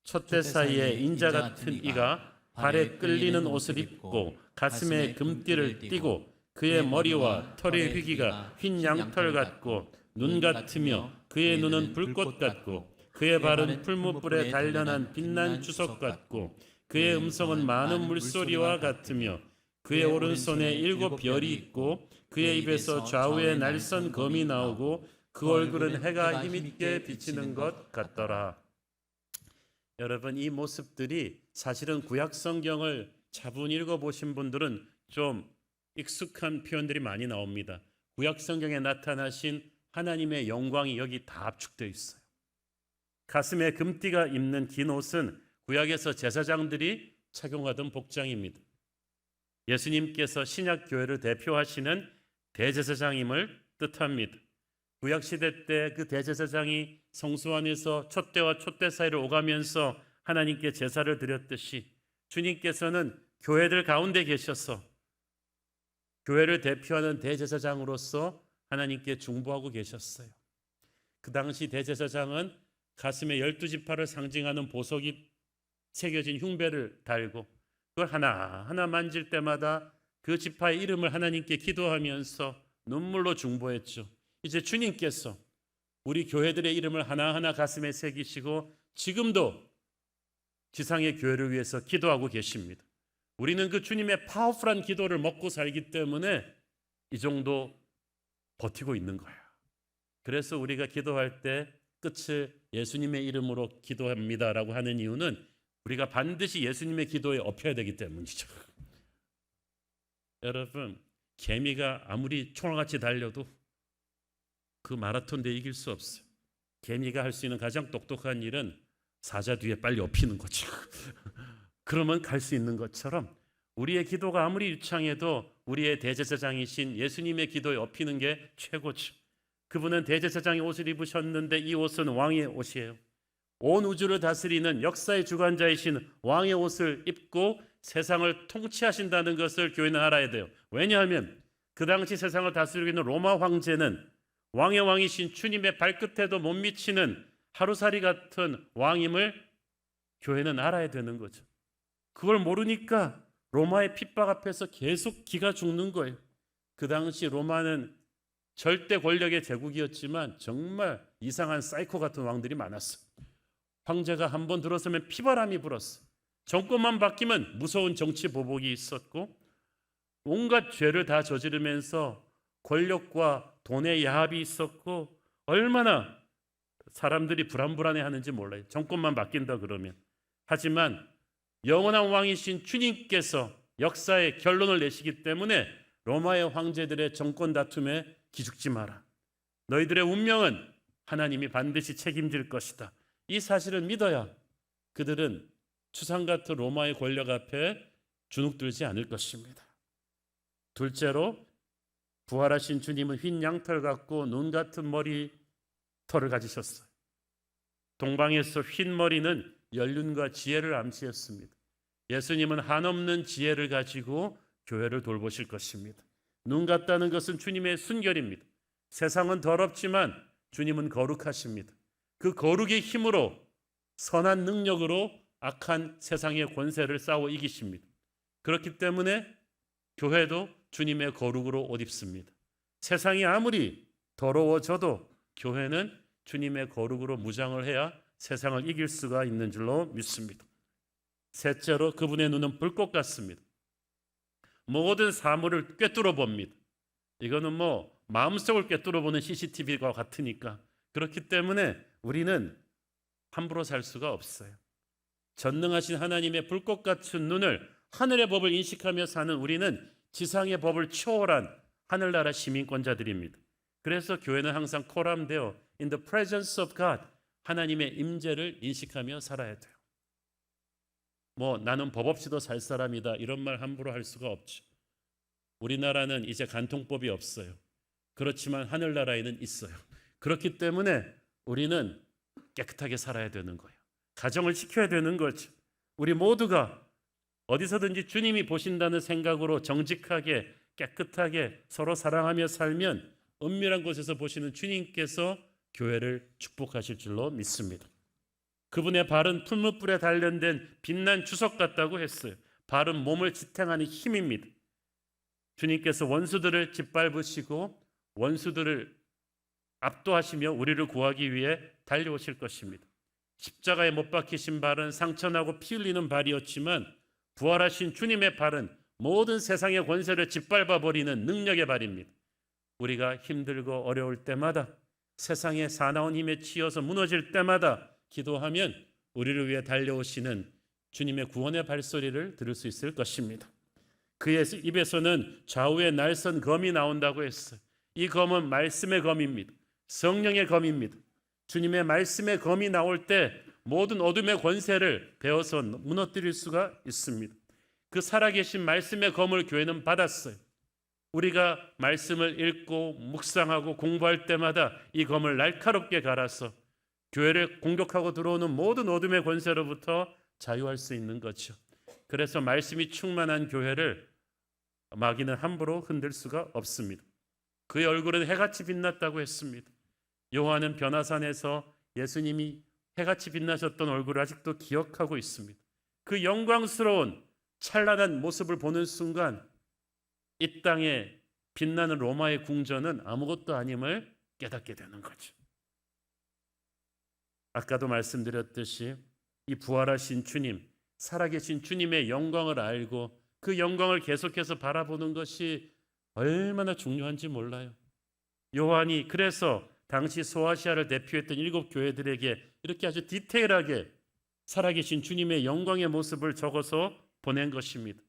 촛대 사이에 인자 같은 이가 발에 끌리는 옷을 입고 가슴에 금띠를 띠고 그의 머리와 털의 휘기가 흰 양털 같고 눈 같으며 그의 눈은 불꽃 같고 그의 발은 풀무불에 단련한 빛난 주석 같고 그의 음성은 많은 물소리와 같으며 그의 오른손에 7 별이 있고 그의 입에서 좌우에 날선 검이 나오고 그 얼굴은 해가 힘있게 비치는 것 같더라. 여러분, 이 모습들이 사실은 구약 성경을 차분히 읽어보신 분들은 좀 익숙한 표현들이 많이 나옵니다. 구약 성경에 나타나신 하나님의 영광이 여기 다 압축되어 있어요. 가슴에 금띠가 입는 긴 옷은 구약에서 제사장들이 착용하던 복장입니다. 예수님께서 신약 교회를 대표하시는 대제사장임을 뜻합니다. 구약 시대 때 그 대제사장이 성소 안에서 촛대와 촛대 사이를 오가면서 하나님께 제사를 드렸듯이 주님께서는 교회들 가운데 계셔서 교회를 대표하는 대제사장으로서 하나님께 중보하고 계셨어요. 그 당시 대제사장은 가슴에 12지파를 상징하는 보석이 새겨진 흉배를 달고 그걸 하나하나 만질 때마다 그 지파의 이름을 하나님께 기도하면서 눈물로 중보했죠. 이제 주님께서 우리 교회들의 이름을 하나하나 가슴에 새기시고 지금도 지상의 교회를 위해서 기도하고 계십니다. 우리는 그 주님의 파워풀한 기도를 먹고 살기 때문에 이 정도 버티고 있는 거예요. 그래서 우리가 기도할 때 끝을 예수님의 이름으로 기도합니다라고 하는 이유는 우리가 반드시 예수님의 기도에 엎여야 되기 때문이죠. 여러분, 개미가 아무리 총알같이 달려도 그 마라톤 대회 이길 수 없어요. 개미가 할 수 있는 가장 똑똑한 일은 사자 뒤에 빨리 엎이는 거죠. 그러면 갈 수 있는 것처럼 우리의 기도가 아무리 유창해도 우리의 대제사장이신 예수님의 기도에 엎이는 게 최고죠. 그분은 대제사장의 옷을 입으셨는데 이 옷은 왕의 옷이에요. 온 우주를 다스리는 역사의 주관자이신 왕의 옷을 입고 세상을 통치하신다는 것을 교회는 알아야 돼요. 왜냐하면 그 당시 세상을 다스리고 있는 로마 황제는 왕의 왕이신 주님의 발끝에도 못 미치는 하루살이 같은 왕임을 교회는 알아야 되는 거죠. 그걸 모르니까 로마의 핍박 앞에서 계속 기가 죽는 거예요. 그 당시 로마는 절대 권력의 제국이었지만 정말 이상한 사이코 같은 왕들이 많았어요. 황제가 한번 들어서면 피바람이 불었어. 정권만 바뀌면 무서운 정치 보복이 있었고 온갖 죄를 다 저지르면서 권력과 돈의 야합이 있었고 얼마나 사람들이 불안해하는지 몰라요. 정권만 바뀐다 그러면. 하지만 영원한 왕이신 주님께서 역사의 결론을 내시기 때문에 로마의 황제들의 정권 다툼에 기죽지 마라. 너희들의 운명은 하나님이 반드시 책임질 것이다. 이 사실을 믿어야 그들은 추상 같은 로마의 권력 앞에 주눅들지 않을 것입니다. 둘째로 부활하신 주님은 흰 양털 같고 눈 같은 머리털을 가지셨어요. 동방에서 흰 머리는 연륜과 지혜를 암시했습니다. 예수님은 한없는 지혜를 가지고 교회를 돌보실 것입니다. 눈 같다는 것은 주님의 순결입니다. 세상은 더럽지만 주님은 거룩하십니다. 그 거룩의 힘으로 선한 능력으로 악한 세상의 권세를 싸워 이기십니다. 그렇기 때문에 교회도 주님의 거룩으로 옷 입습니다. 세상이 아무리 더러워져도 교회는 주님의 거룩으로 무장을 해야 세상을 이길 수가 있는 줄로 믿습니다. 셋째로 그분의 눈은 불꽃 같습니다. 모든 사물을 꿰뚫어 봅니다. 이거는 마음속을 꿰뚫어 보는 CCTV와 같으니까. 그렇기 때문에 우리는 함부로 살 수가 없어요. 전능하신 하나님의 불꽃 같은 눈을, 하늘의 법을 인식하며 사는 우리는 지상의 법을 초월한 하늘나라 시민권자들입니다. 그래서 교회는 항상 코람되어 In the presence of God, 하나님의 임재를 인식하며 살아야 돼요. 나는 법 없이도 살 사람이다, 이런 말 함부로 할 수가 없죠. 우리나라는 이제 간통법이 없어요. 그렇지만 하늘나라에는 있어요. 그렇기 때문에 우리는 깨끗하게 살아야 되는 거예요. 가정을 지켜야 되는 거죠. 우리 모두가 어디서든지 주님이 보신다는 생각으로 정직하게 깨끗하게 서로 사랑하며 살면 은밀한 곳에서 보시는 주님께서 교회를 축복하실 줄로 믿습니다. 그분의 발은 풀무불에 단련된 빛난 주석 같다고 했어요. 발은 몸을 지탱하는 힘입니다. 주님께서 원수들을 짓밟으시고 원수들을 압도하시며 우리를 구하기 위해 달려오실 것입니다. 십자가에 못 박히신 발은 상처나고 피 흘리는 발이었지만 부활하신 주님의 발은 모든 세상의 권세를 짓밟아 버리는 능력의 발입니다. 우리가 힘들고 어려울 때마다, 세상의 사나운 힘에 치여서 무너질 때마다 기도하면 우리를 위해 달려오시는 주님의 구원의 발소리를 들을 수 있을 것입니다. 그의 입에서는 좌우의 날선 검이 나온다고 했어요. 이 검은 말씀의 검입니다. 성령의 검입니다. 주님의 말씀의 검이 나올 때 모든 어둠의 권세를 베어서 무너뜨릴 수가 있습니다. 그 살아계신 말씀의 검을 교회는 받았어요. 우리가 말씀을 읽고 묵상하고 공부할 때마다 이 검을 날카롭게 갈아서 교회를 공격하고 들어오는 모든 어둠의 권세로부터 자유할 수 있는 거죠. 그래서 말씀이 충만한 교회를 마귀는 함부로 흔들 수가 없습니다. 그의 얼굴은 해같이 빛났다고 했습니다. 요한은 변화산에서 예수님이 해같이 빛나셨던 얼굴을 아직도 기억하고 있습니다. 그 영광스러운 찬란한 모습을 보는 순간 이 땅에 빛나는 로마의 궁전은 아무것도 아님을 깨닫게 되는 거죠. 아까도 말씀드렸듯이 이 부활하신 주님, 살아계신 주님의 영광을 알고 그 영광을 계속해서 바라보는 것이 얼마나 중요한지 몰라요. 요한이 그래서 당시 소아시아를 대표했던 7 교회들에게 이렇게 아주 디테일하게 살아계신 주님의 영광의 모습을 적어서 보낸 것입니다.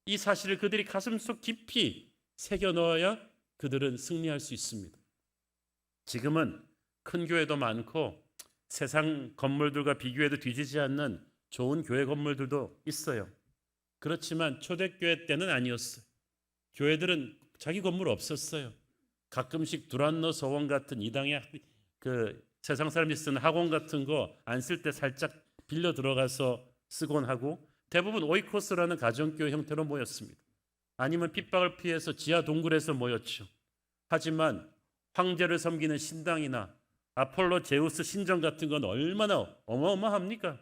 이 사실을 그들이 가슴속 깊이 새겨 넣어야 그들은 승리할 수 있습니다. 지금은 큰 교회도 많고 세상 건물들과 비교해도 뒤지지 않는 좋은 교회 건물들도 있어요. 그렇지만 초대교회 때는 아니었어요. 교회들은 자기 건물 없었어요. 가끔씩 두란노 서원 같은 이당의 세상 사람이 쓰는 학원 같은 거 안 쓸 때 살짝 빌려 들어가서 쓰곤 하고, 대부분 오이코스라는 가정교회 형태로 모였습니다. 아니면 핍박을 피해서 지하 동굴에서 모였죠. 하지만 황제를 섬기는 신당이나 아폴로 제우스 신전 같은 건 얼마나 어마어마합니까?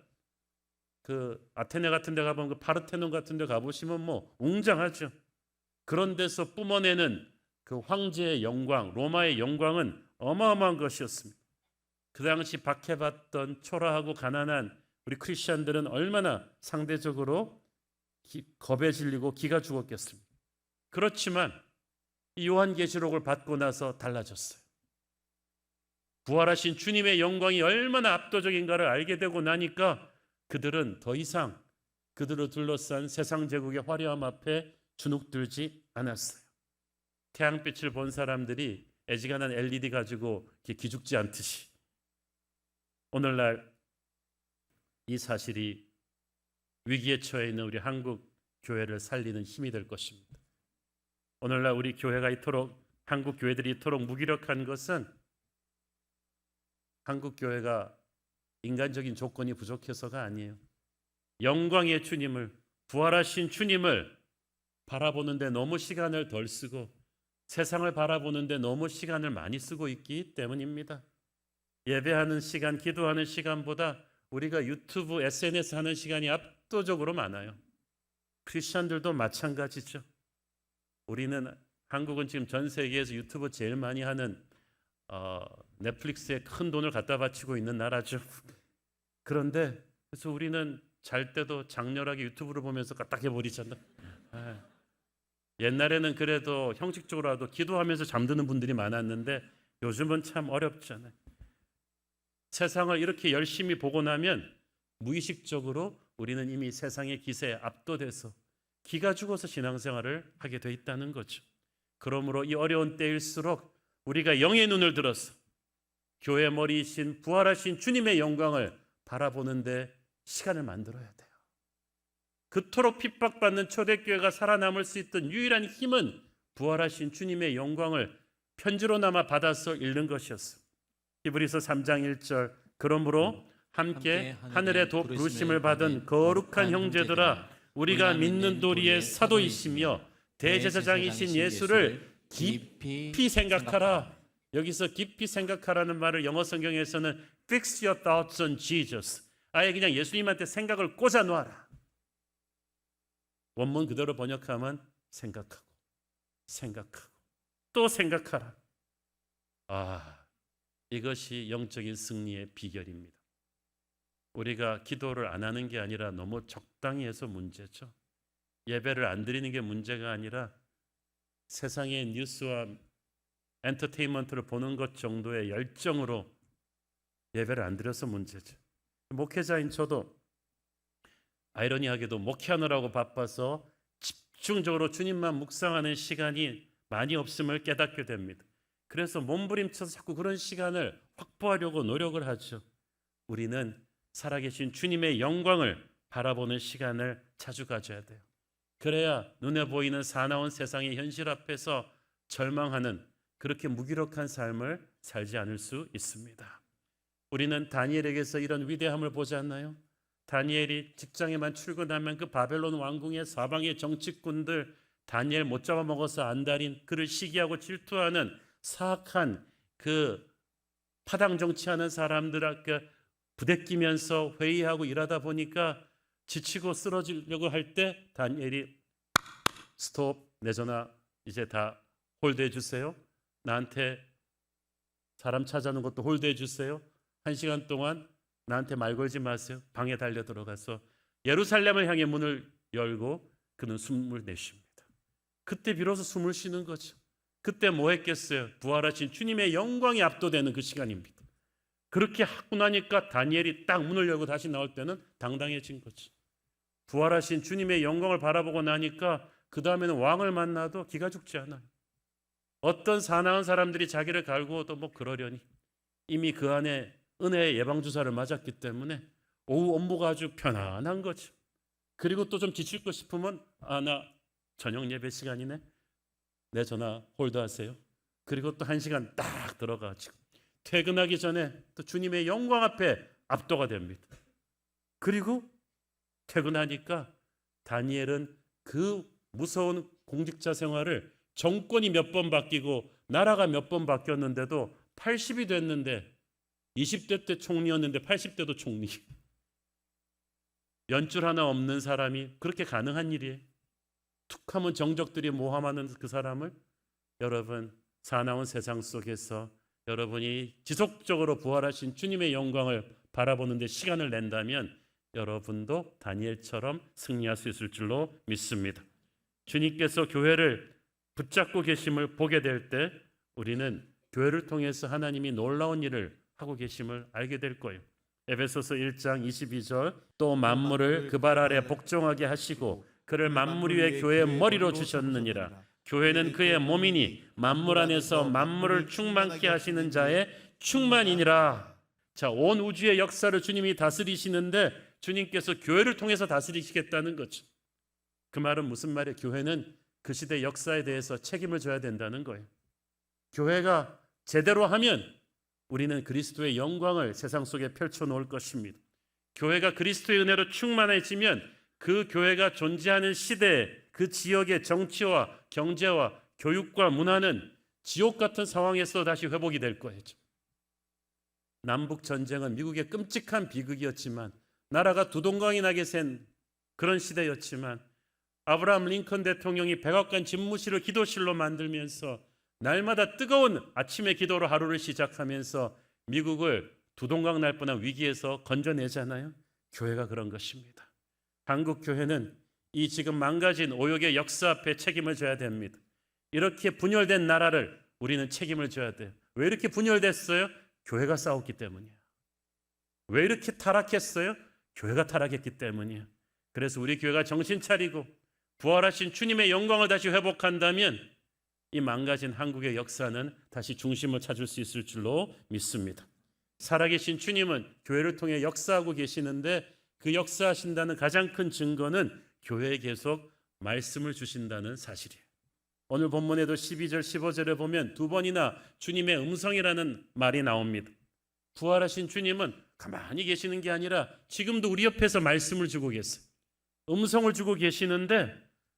아테네 같은 데 가보면 파르테논 같은 데 가보시면 웅장하죠. 그런 데서 뿜어내는 그 황제의 영광, 로마의 영광은 어마어마한 것이었습니다. 그 당시 박해받던 초라하고 가난한 우리 크리스천들은 얼마나 상대적으로 겁에 질리고 기가 죽었겠습니까? 그렇지만 이 요한계시록을 받고 나서 달라졌어요. 부활하신 주님의 영광이 얼마나 압도적인가를 알게 되고 나니까 그들은 더 이상 그들을 둘러싼 세상 제국의 화려함 앞에 주눅들지 않았어요. 태양빛을 본 사람들이 애지간한 LED 가지고 기죽지 않듯이 오늘날 이 사실이 위기에 처해 있는 우리 한국 교회를 살리는 힘이 될 것입니다. 오늘날 우리 교회가 이토록, 한국 교회들이 이토록 무기력한 것은 한국 교회가 인간적인 조건이 부족해서가 아니에요. 영광의 주님을, 부활하신 주님을 바라보는데 너무 시간을 덜 쓰고 세상을 바라보는데 너무 시간을 많이 쓰고 있기 때문입니다. 예배하는 시간, 기도하는 시간보다 우리가 유튜브, SNS 하는 시간이 압도적으로 많아요. 크리스천들도 마찬가지죠. 우리는, 한국은 지금 전 세계에서 유튜브 제일 많이 하는 넷플릭스에 큰 돈을 갖다 바치고 있는 나라죠. 그런데 그래서 우리는 잘 때도 장렬하게 유튜브를 보면서 까딱해 버리잖아. 옛날에는 그래도 형식적으로라도 기도하면서 잠드는 분들이 많았는데 요즘은 참 어렵잖아요. 세상을 이렇게 열심히 보고 나면 무의식적으로 우리는 이미 세상의 기세에 압도돼서 기가 죽어서 신앙생활을 하게 돼 있다는 거죠. 그러므로 이 어려운 때일수록 우리가 영의 눈을 들어서 교회 머리이신 부활하신 주님의 영광을 바라보는데 시간을 만들어야 돼요. 그토록 핍박받는 초대교회가 살아남을 수 있던 유일한 힘은 부활하신 주님의 영광을 편지로나마 받아서 읽는 것이었습니다. 히브리서 3장 1절, 그러므로 함께 하늘의 부르심을 받은 거룩한 형제들아, 우리가 믿는 도리의 사도이시며 대제사장이신 예수를 깊이 생각하라. 여기서 깊이 생각하라는 말을 영어 성경에서는 fix your thoughts on Jesus, 아예 그냥 예수님한테 생각을 꽂아 놓아라. 원문 그대로 번역하면 생각하고 또 생각하라. 이것이 영적인 승리의 비결입니다. 우리가 기도를 안 하는 게 아니라 너무 적당히 해서 문제죠. 예배를 안 드리는 게 문제가 아니라 세상의 뉴스와 엔터테인먼트를 보는 것 정도의 열정으로 예배를 안 드려서 문제죠. 목회자인 저도 아이러니하게도 목회하느라고 바빠서 집중적으로 주님만 묵상하는 시간이 많이 없음을 깨닫게 됩니다. 그래서 몸부림쳐서 자꾸 그런 시간을 확보하려고 노력을 하죠. 우리는 살아계신 주님의 영광을 바라보는 시간을 자주 가져야 돼요. 그래야 눈에 보이는 사나운 세상의 현실 앞에서 절망하는 그렇게 무기력한 삶을 살지 않을 수 있습니다. 우리는 다니엘에게서 이런 위대함을 보지 않나요? 다니엘이 직장에만 출근하면 그 바벨론 왕궁의 사방의 정치꾼들 다니엘 못 잡아먹어서 안달인 그를 시기하고 질투하는 사악한 그 파당 정치하는 사람들에게 부대끼면서 회의하고 일하다 보니까 지치고 쓰러지려고 할 때 다니엘이 스톱, 내 전화 이제 다 홀드해 주세요. 나한테 사람 찾아오는 것도 홀드해 주세요. 1시간 동안 나한테 말 걸지 마세요. 방에 달려 들어가서 예루살렘을 향해 문을 열고 그는 숨을 내쉽니다. 그때 비로소 숨을 쉬는 거죠. 그때 뭐 했겠어요? 부활하신 주님의 영광이 압도되는 그 시간입니다. 그렇게 하고 나니까 다니엘이 딱 문을 열고 다시 나올 때는 당당해진 거죠. 부활하신 주님의 영광을 바라보고 나니까 그 다음에는 왕을 만나도 기가 죽지 않아요. 어떤 사나운 사람들이 자기를 갈구어도 뭐 그러려니 이미 그 안에 은혜의 예방주사를 맞았기 때문에 오후 업무가 아주 편안한 거죠. 그리고 또 좀 지칠 거 싶으면 나 저녁 예배 시간이네. 내 전화 홀드하세요. 그리고 또 1시간 딱 들어가지고 퇴근하기 전에 또 주님의 영광 앞에 압도가 됩니다. 그리고 퇴근하니까 다니엘은 그 무서운 공직자 생활을 정권이 몇 번 바뀌고 나라가 몇 번 바뀌었는데도 80이 됐는데 20대 때 총리였는데 80대도 총리. 연줄 하나 없는 사람이 그렇게 가능한 일이에요. 툭 하면 정적들이 모함하는 그 사람을 여러분 사나운 세상 속에서 여러분이 지속적으로 부활하신 주님의 영광을 바라보는 데 시간을 낸다면 여러분도 다니엘처럼 승리할 수 있을 줄로 믿습니다. 주님께서 교회를 붙잡고 계심을 보게 될 때 우리는 교회를 통해서 하나님이 놀라운 일을 하고 계심을 알게 될 거예요. 에베소서 1장 22절 또 만물을 그 발 아래 복종하게 하시고 그를 만물 위에 교회의 머리로 주셨느니라. 교회는 그의 몸이니 만물 안에서 만물을 충만케 하시는 자의 충만이니라. 자, 온 우주의 역사를 주님이 다스리시는데 주님께서 교회를 통해서 다스리시겠다는 거죠. 그 말은 무슨 말이에요? 교회는 그 시대 역사에 대해서 책임을 져야 된다는 거예요. 교회가 제대로 하면 우리는 그리스도의 영광을 세상 속에 펼쳐놓을 것입니다. 교회가 그리스도의 은혜로 충만해지면 그 교회가 존재하는 시대에 그 지역의 정치와 경제와 교육과 문화는 지옥 같은 상황에서 다시 회복이 될 거예요. 남북 전쟁은 미국의 끔찍한 비극이었지만 나라가 두동강이 나게 센 그런 시대였지만 아브라함 링컨 대통령이 백악관 집무실을 기도실로 만들면서 날마다 뜨거운 아침의 기도로 하루를 시작하면서 미국을 두동강 날 뻔한 위기에서 건져내잖아요. 교회가 그런 것입니다. 한국 교회는 이 지금 망가진 오욕의 역사 앞에 책임을 져야 됩니다. 이렇게 분열된 나라를 우리는 책임을 져야 돼요. 왜 이렇게 분열됐어요? 교회가 싸웠기 때문이에요. 왜 이렇게 타락했어요? 교회가 타락했기 때문이에요. 그래서 우리 교회가 정신 차리고 부활하신 주님의 영광을 다시 회복한다면 이 망가진 한국의 역사는 다시 중심을 찾을 수 있을 줄로 믿습니다. 살아계신 주님은 교회를 통해 역사하고 계시는데 그 역사하신다는 가장 큰 증거는 교회에 계속 말씀을 주신다는 사실이에요. 오늘 본문에도 12절 15절에 보면 두 번이나 주님의 음성이라는 말이 나옵니다. 부활하신 주님은 가만히 계시는 게 아니라 지금도 우리 옆에서 말씀을 주고 계세요. 음성을 주고 계시는데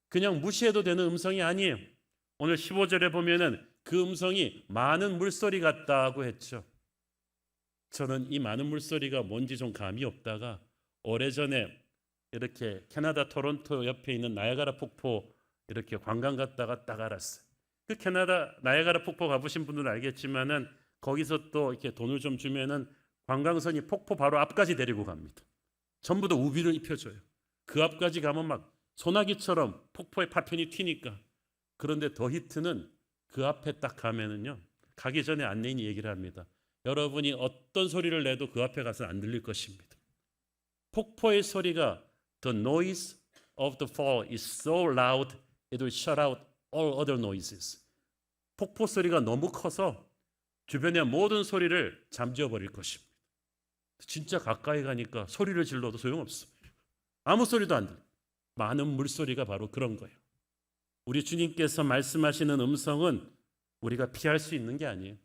그냥 무시해도 되는 음성이 아니에요. 오늘 15절에 보면은 그 음성이 많은 물소리 같다고 했죠. 저는 이 많은 물소리가 뭔지 좀 감이 없다가 오래전에 이렇게 캐나다 토론토 옆에 있는 나야가라 폭포 이렇게 관광 갔다가 딱 알았어요. 그 캐나다 나야가라 폭포 가보신 분들은 알겠지만은 거기서 또 이렇게 돈을 좀 주면은 관광선이 폭포 바로 앞까지 데리고 갑니다. 전부 다 우비를 입혀줘요. 그 앞까지 가면 막 소나기처럼 폭포의 파편이 튀니까. 그런데 더 히트는 그 앞에 딱 가면은요. 가기 전에 안내인이 얘기를 합니다. 여러분이 어떤 소리를 내도 그 앞에 가서 안 들릴 것입니다. 폭포의 소리가 The noise of the fall is so loud it will shut out all other noises. 폭포 소리가 너무 커서 주변의 모든 소리를 잠재워 버릴 것입니다. 진짜 가까이 가니까 소리를 질러도 소용없어. 아무 소리도 안 들려. 많은 물소리가 바로 그런 거예요. 우리 주님께서 말씀하시는 음성은 우리가 피할 수 있는 게 아니에요.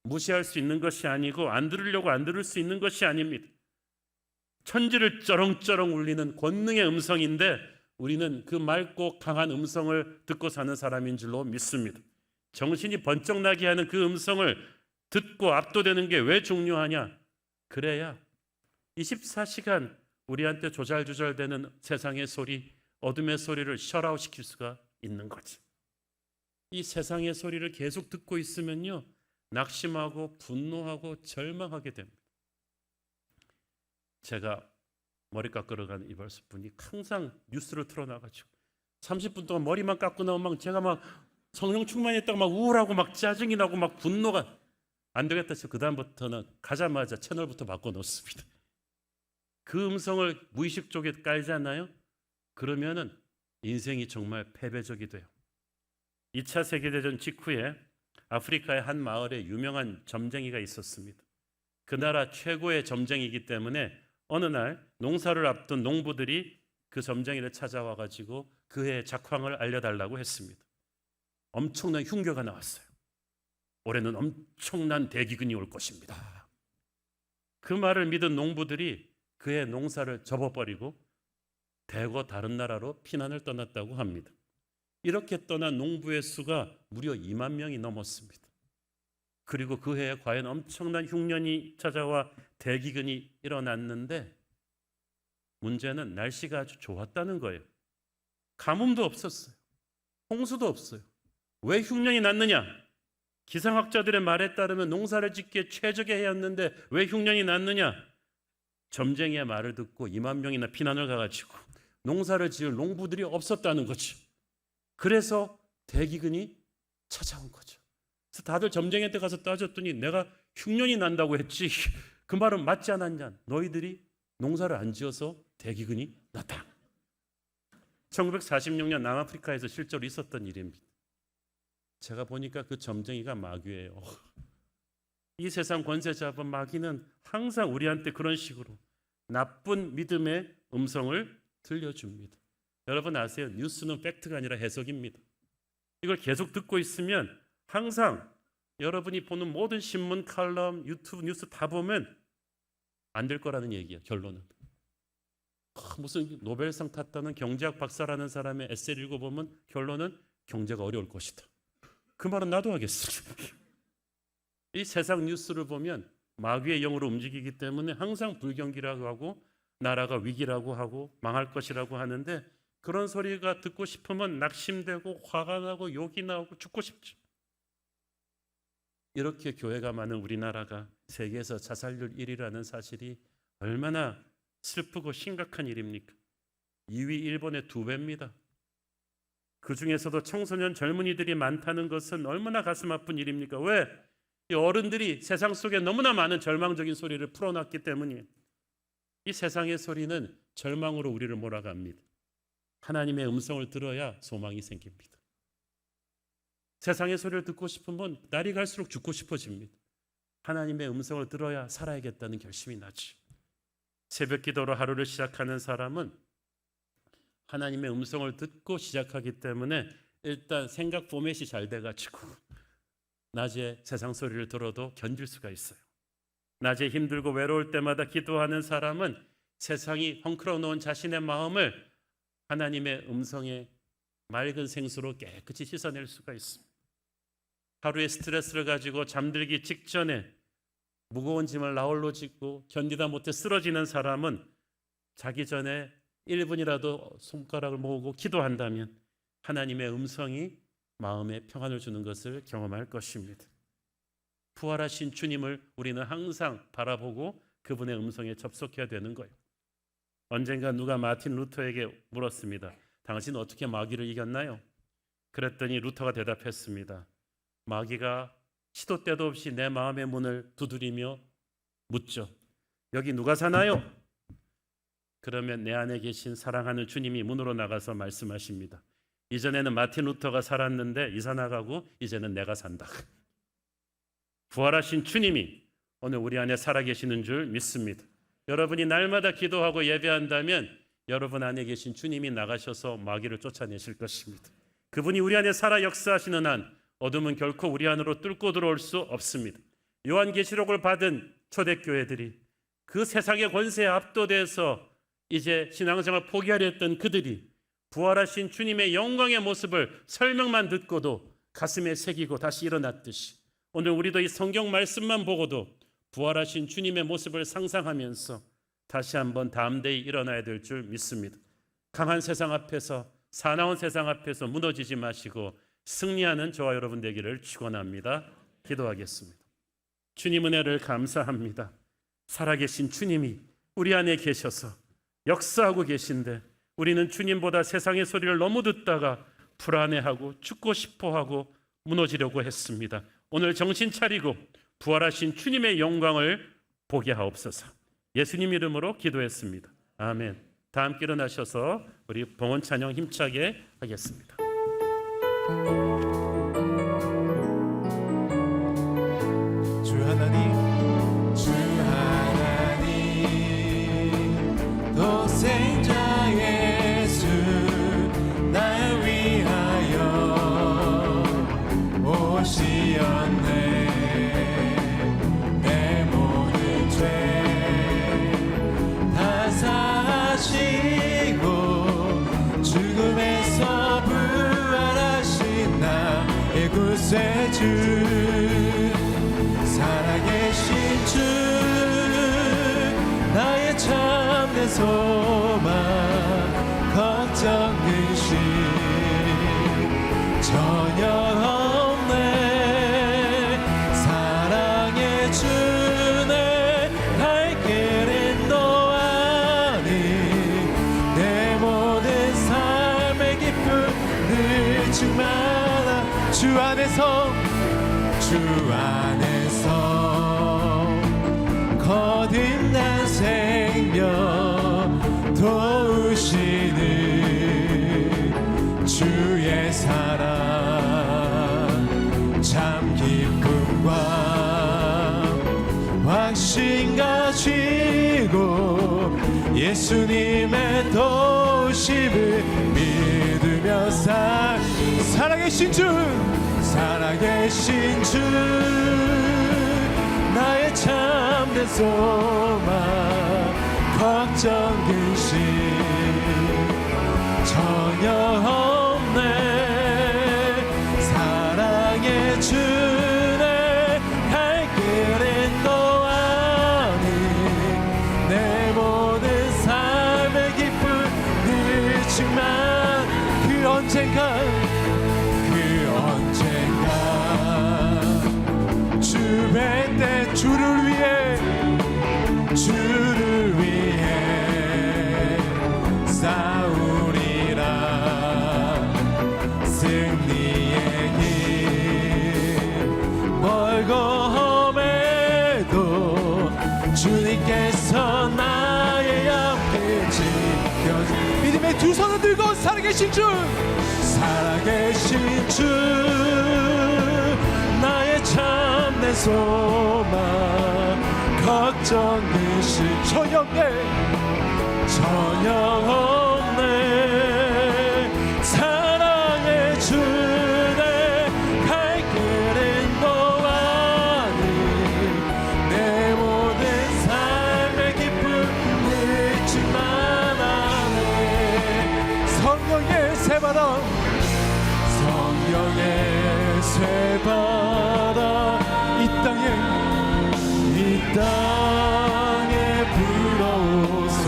무시할 수 있는 것이 아니고 안 들으려고 안 들을 수 있는 것이 아닙니다. 천지를 쩌렁쩌렁 울리는 권능의 음성인데 우리는 그 맑고 강한 음성을 듣고 사는 사람인 줄로 믿습니다. 정신이 번쩍 나게 하는 그 음성을 듣고 압도되는 게 왜 중요하냐? 그래야 24시간 우리한테 조잘조잘되는 세상의 소리, 어둠의 소리를 셧아웃 시킬 수가 있는 거지. 이 세상의 소리를 계속 듣고 있으면요, 낙심하고 분노하고 절망하게 됩니다. 제가 머리 깎으러 가는 이발소 분이 항상 뉴스를 틀어놔가지고 30분 동안 머리만 깎고 나오면 제가 막 성령 충만했다고 막 우울하고 막 짜증이 나고 막 분노가 안 되겠다 해서 그 다음부터는 가자마자 채널부터 바꿔놓습니다. 그 음성을 무의식 쪽에 깔잖아요. 그러면은 인생이 정말 패배적이 돼요. 2차 세계대전 직후에 아프리카의 한 마을에 유명한 점쟁이가 있었습니다. 그 나라 최고의 점쟁이기 때문에 어느 날 농사를 앞둔 농부들이 그 점쟁이를 찾아와가지고 그의 작황을 알려달라고 했습니다. 엄청난 흉겨가 나왔어요. 올해는 엄청난 대기근이 올 것입니다. 그 말을 믿은 농부들이 그의 농사를 접어버리고 대거 다른 나라로 피난을 떠났다고 합니다. 이렇게 떠난 농부의 수가 무려 2만 명이 넘었습니다. 그리고 그 해에 과연 엄청난 흉년이 찾아와 대기근이 일어났는데 문제는 날씨가 아주 좋았다는 거예요. 가뭄도 없었어요. 홍수도 없어요. 왜 흉년이 났느냐? 기상학자들의 말에 따르면 농사를 짓기에 최적의 해였는데 왜 흉년이 났느냐? 점쟁이의 말을 듣고 2만 명이나 피난을 가가지고 농사를 지을 농부들이 없었다는 거죠. 그래서 대기근이 찾아온 거죠. 그래서 다들 점쟁이한테 가서 따졌더니 내가 흉년이 난다고 했지 그 말은 맞지 않았냐. 너희들이 농사를 안 지어서 대기근이 났다. 1946년 남아프리카에서 실제로 있었던 일입니다. 제가 보니까 그 점쟁이가 마귀예요. 이 세상 권세 잡은 마귀는 항상 우리한테 그런 식으로 나쁜 믿음의 음성을 들려줍니다. 여러분 아세요? 뉴스는 팩트가 아니라 해석입니다. 이걸 계속 듣고 있으면 항상 여러분이 보는 모든 신문, 칼럼, 유튜브 뉴스 다 보면 안 될 거라는 얘기예요. 결론은. 무슨 노벨상 탔다는 경제학 박사라는 사람의 에세이를 읽어보면 결론은 경제가 어려울 것이다. 그 말은 나도 하겠어. 이 세상 뉴스를 보면 마귀의 영으로 움직이기 때문에 항상 불경기라고 하고 나라가 위기라고 하고 망할 것이라고 하는데 그런 소리가 듣고 싶으면 낙심되고 화가 나고 욕이 나오고 죽고 싶죠. 이렇게 교회가 많은 우리나라가 세계에서 자살률 1위라는 사실이 얼마나 슬프고 심각한 일입니까? 2위 일본의 2배입니다. 그 중에서도 청소년 젊은이들이 많다는 것은 얼마나 가슴 아픈 일입니까? 왜? 이 어른들이 세상 속에 너무나 많은 절망적인 소리를 풀어놨기 때문이에요. 이 세상의 소리는 절망으로 우리를 몰아갑니다. 하나님의 음성을 들어야 소망이 생깁니다. 세상의 소리를 듣고 싶으면 날이 갈수록 죽고 싶어집니다. 하나님의 음성을 들어야 살아야겠다는 결심이 나죠. 새벽 기도로 하루를 시작하는 사람은 하나님의 음성을 듣고 시작하기 때문에 일단 생각 포맷이 잘 돼가지고 낮에 세상 소리를 들어도 견딜 수가 있어요. 낮에 힘들고 외로울 때마다 기도하는 사람은 세상이 헝클어 놓은 자신의 마음을 하나님의 음성의 맑은 생수로 깨끗이 씻어낼 수가 있습니다. 하루의 스트레스를 가지고 잠들기 직전에 무거운 짐을 나홀로 짓고 견디다 못해 쓰러지는 사람은 자기 전에 1분이라도 손가락을 모으고 기도한다면 하나님의 음성이 마음에 평안을 주는 것을 경험할 것입니다. 부활하신 주님을 우리는 항상 바라보고 그분의 음성에 접속해야 되는 거예요. 언젠가 누가 마틴 루터에게 물었습니다. 당신 어떻게 마귀를 이겼나요? 그랬더니 루터가 대답했습니다. 마귀가 시도 때도 없이 내 마음의 문을 두드리며 묻죠. 여기 누가 사나요? 그러면 내 안에 계신 사랑하는 주님이 문으로 나가서 말씀하십니다. 이전에는 마틴 루터가 살았는데 이사 나가고 이제는 내가 산다. 부활하신 주님이 오늘 우리 안에 살아계시는 줄 믿습니다. 여러분이 날마다 기도하고 예배한다면 여러분 안에 계신 주님이 나가셔서 마귀를 쫓아내실 것입니다. 그분이 우리 안에 살아 역사하시는 한 어둠은 결코 우리 안으로 뚫고 들어올 수 없습니다. 요한계시록을 받은 초대교회들이 그 세상의 권세에 압도돼서 이제 신앙생활 포기하려 했던 그들이 부활하신 주님의 영광의 모습을 설명만 듣고도 가슴에 새기고 다시 일어났듯이 오늘 우리도 이 성경 말씀만 보고도 부활하신 주님의 모습을 상상하면서 다시 한번 담대히 일어나야 될 줄 믿습니다. 강한 세상 앞에서 사나운 세상 앞에서 무너지지 마시고 승리하는 저와 여러분 되기를 축원합니다. 기도하겠습니다. 주님 은혜를 감사합니다. 살아계신 주님이 우리 안에 계셔서 역사하고 계신데 우리는 주님보다 세상의 소리를 너무 듣다가 불안해하고 죽고 싶어하고 무너지려고 했습니다. 오늘 정신 차리고 부활하신 주님의 영광을 보게 하옵소서. 예수님 이름으로 기도했습니다. 아멘. 다 함께 일어나셔서 우리 봉헌 찬양 힘차게 하겠습니다. 주 하나님 독생자 예수 날 위하여 오시었네. 내 모든 죄 다 사하시고 죽음에서 부활하신 나의 구세주 살아계신 주 나의 참된 소망 걱정 근심 전혀 없네. 사랑의 주내 갈 길은 너 아니 내 모든 삶의 기쁨 늘 충만한 주 안에서 주 주 안에서 거듭난 생명 도우시는 주의 사랑 참 기쁨과 확신 가지고 예수님의 도우심을 믿으며 살아계신 주 살아계신 주 나의 참된 소망 걱정 근심 전혀 없네 사랑의 주네 갈 길은 또 아니 내 모든 삶의 기쁨 늦지만 그 언젠가 주의 때 주를 위해 싸우리라 승리의 길 멀고 험해도 주님께서 나의 옆에 지켜주 믿음의 두 손을 들고 살아계신 주 나의 참된 소망 걱정 근심 전혀 없네 사랑의 주내 갈 길은 또 아니 내 모든 삶의 기쁨 늦지만 않네 성령의 새바람 이 땅에 불어오소서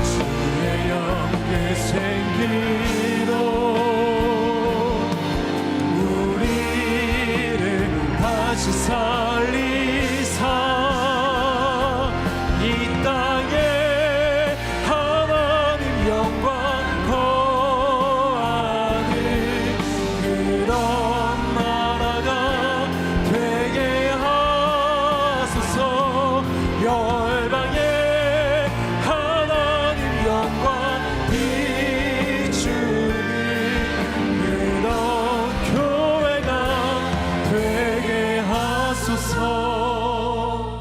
주의 영계 생기로 우리를 다시 살리사 이 땅에 하나님 영광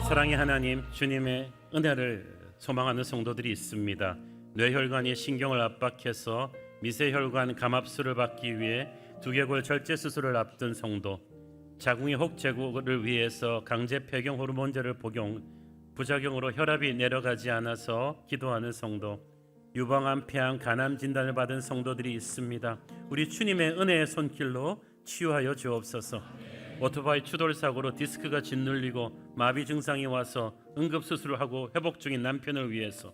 사랑의 하나님, 주님의 은혜를 소망하는 성도들이 있습니다. 뇌혈관이 신경을 압박해서 미세혈관 감압수를 받기 위해 두개골 절제 수술을 앞둔 성도, 자궁이 혹 제거를 위해서 강제 폐경 호르몬제를 복용, 부작용으로 혈압이 내려가지 않아서 기도하는 성도, 유방암, 폐암, 간암 진단을 받은 성도들이 있습니다. 우리 주님의 은혜의 손길로 치유하여 주옵소서. 오토바이 추돌 사고로 디스크가 짓눌리고 마비 증상이 와서 응급수술을 하고 회복 중인 남편을 위해서,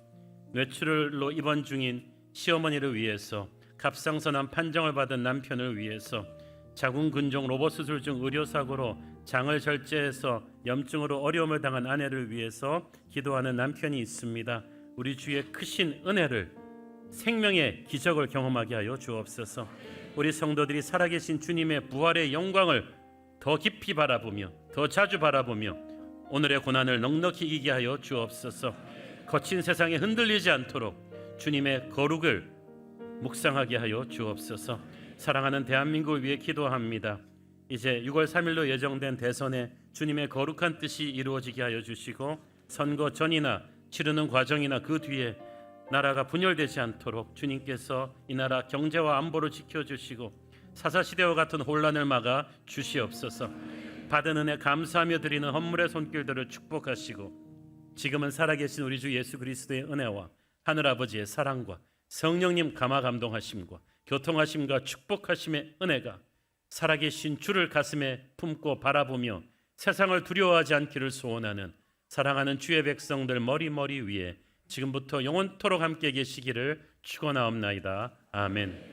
뇌출혈로 입원 중인 시어머니를 위해서, 갑상선암 판정을 받은 남편을 위해서, 자궁근종 로봇 수술 중 의료사고로 장을 절제해서 염증으로 어려움을 당한 아내를 위해서 기도하는 남편이 있습니다. 우리 주의 크신 은혜를, 생명의 기적을 경험하게 하여 주옵소서. 우리 성도들이 살아계신 주님의 부활의 영광을 더 깊이 바라보며 더 자주 바라보며 오늘의 고난을 넉넉히 이기게 하여 주옵소서. 거친 세상에 흔들리지 않도록 주님의 거룩을 묵상하게 하여 주옵소서. 사랑하는 대한민국을 위해 기도합니다. 이제 6월 3일로 예정된 대선에 주님의 거룩한 뜻이 이루어지게 하여 주시고, 선거 전이나 치르는 과정이나 그 뒤에 나라가 분열되지 않도록 주님께서 이 나라 경제와 안보를 지켜주시고 사사시대와 같은 혼란을 막아 주시옵소서. 받은 은혜 감사하며 드리는 헌물의 손길들을 축복하시고, 지금은 살아계신 우리 주 예수 그리스도의 은혜와 하늘아버지의 사랑과 성령님 감화 감동하심과 교통하심과 축복하심의 은혜가 살아계신 주를 가슴에 품고 바라보며 세상을 두려워하지 않기를 소원하는 사랑하는 주의 백성들 머리 위에 지금부터 영원토록 함께 계시기를 축원하옵나이다. 아멘.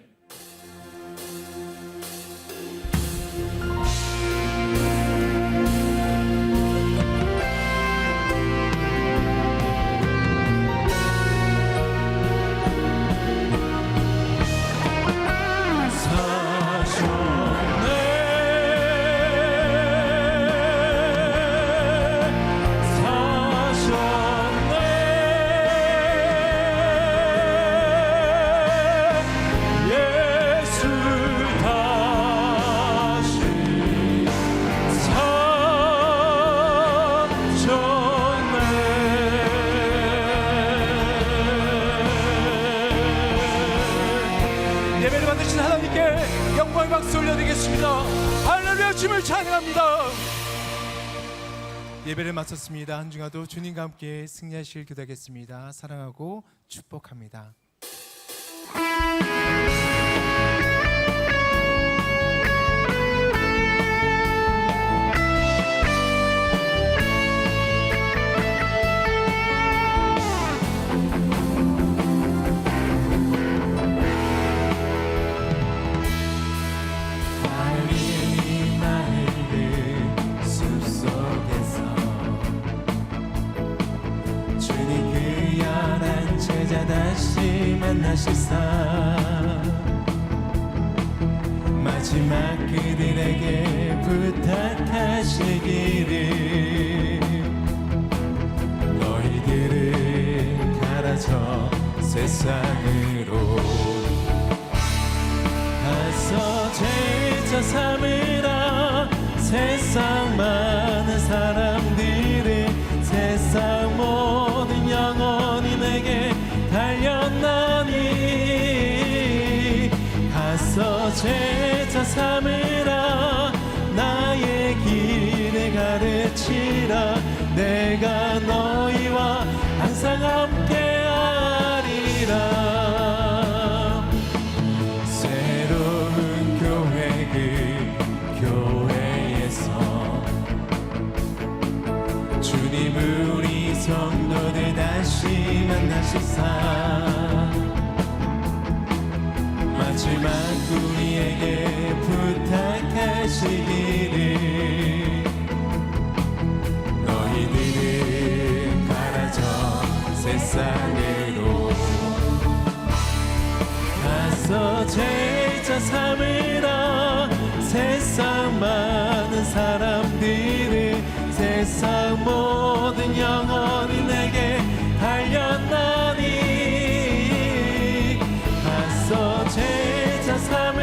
예배를 받으신 하나님께 영광의 박수 올려드리겠습니다. 할렐루야, 주님을 찬양합니다. 예배를 마쳤습니다. 한 주간도 주님과 함께 승리하실 기도하겠습니다. 사랑하고 축복합니다. 다시 만나시사 마지막 그들에게 부탁하시기를 너희들을 갈아져 세상으로 가서 제자 삼으라. 세상 많은 사람들을 세상 모든 영혼이 내게 달렸나니 가서 제자 삼으라. 나의 길을 가르치라. 내가 너희와 항상 함께하리라. 새로운 교회 그 교회에서 주님 우리 성도들 다시 만나시사 마지막 우리에게 부탁하시기를 너희들을 갈아져 세상으로 가서 제자 삼으라. 세상 많은 사람들을 세상 모든 영혼이 내게 달렸나니 가서 제자 삼으라.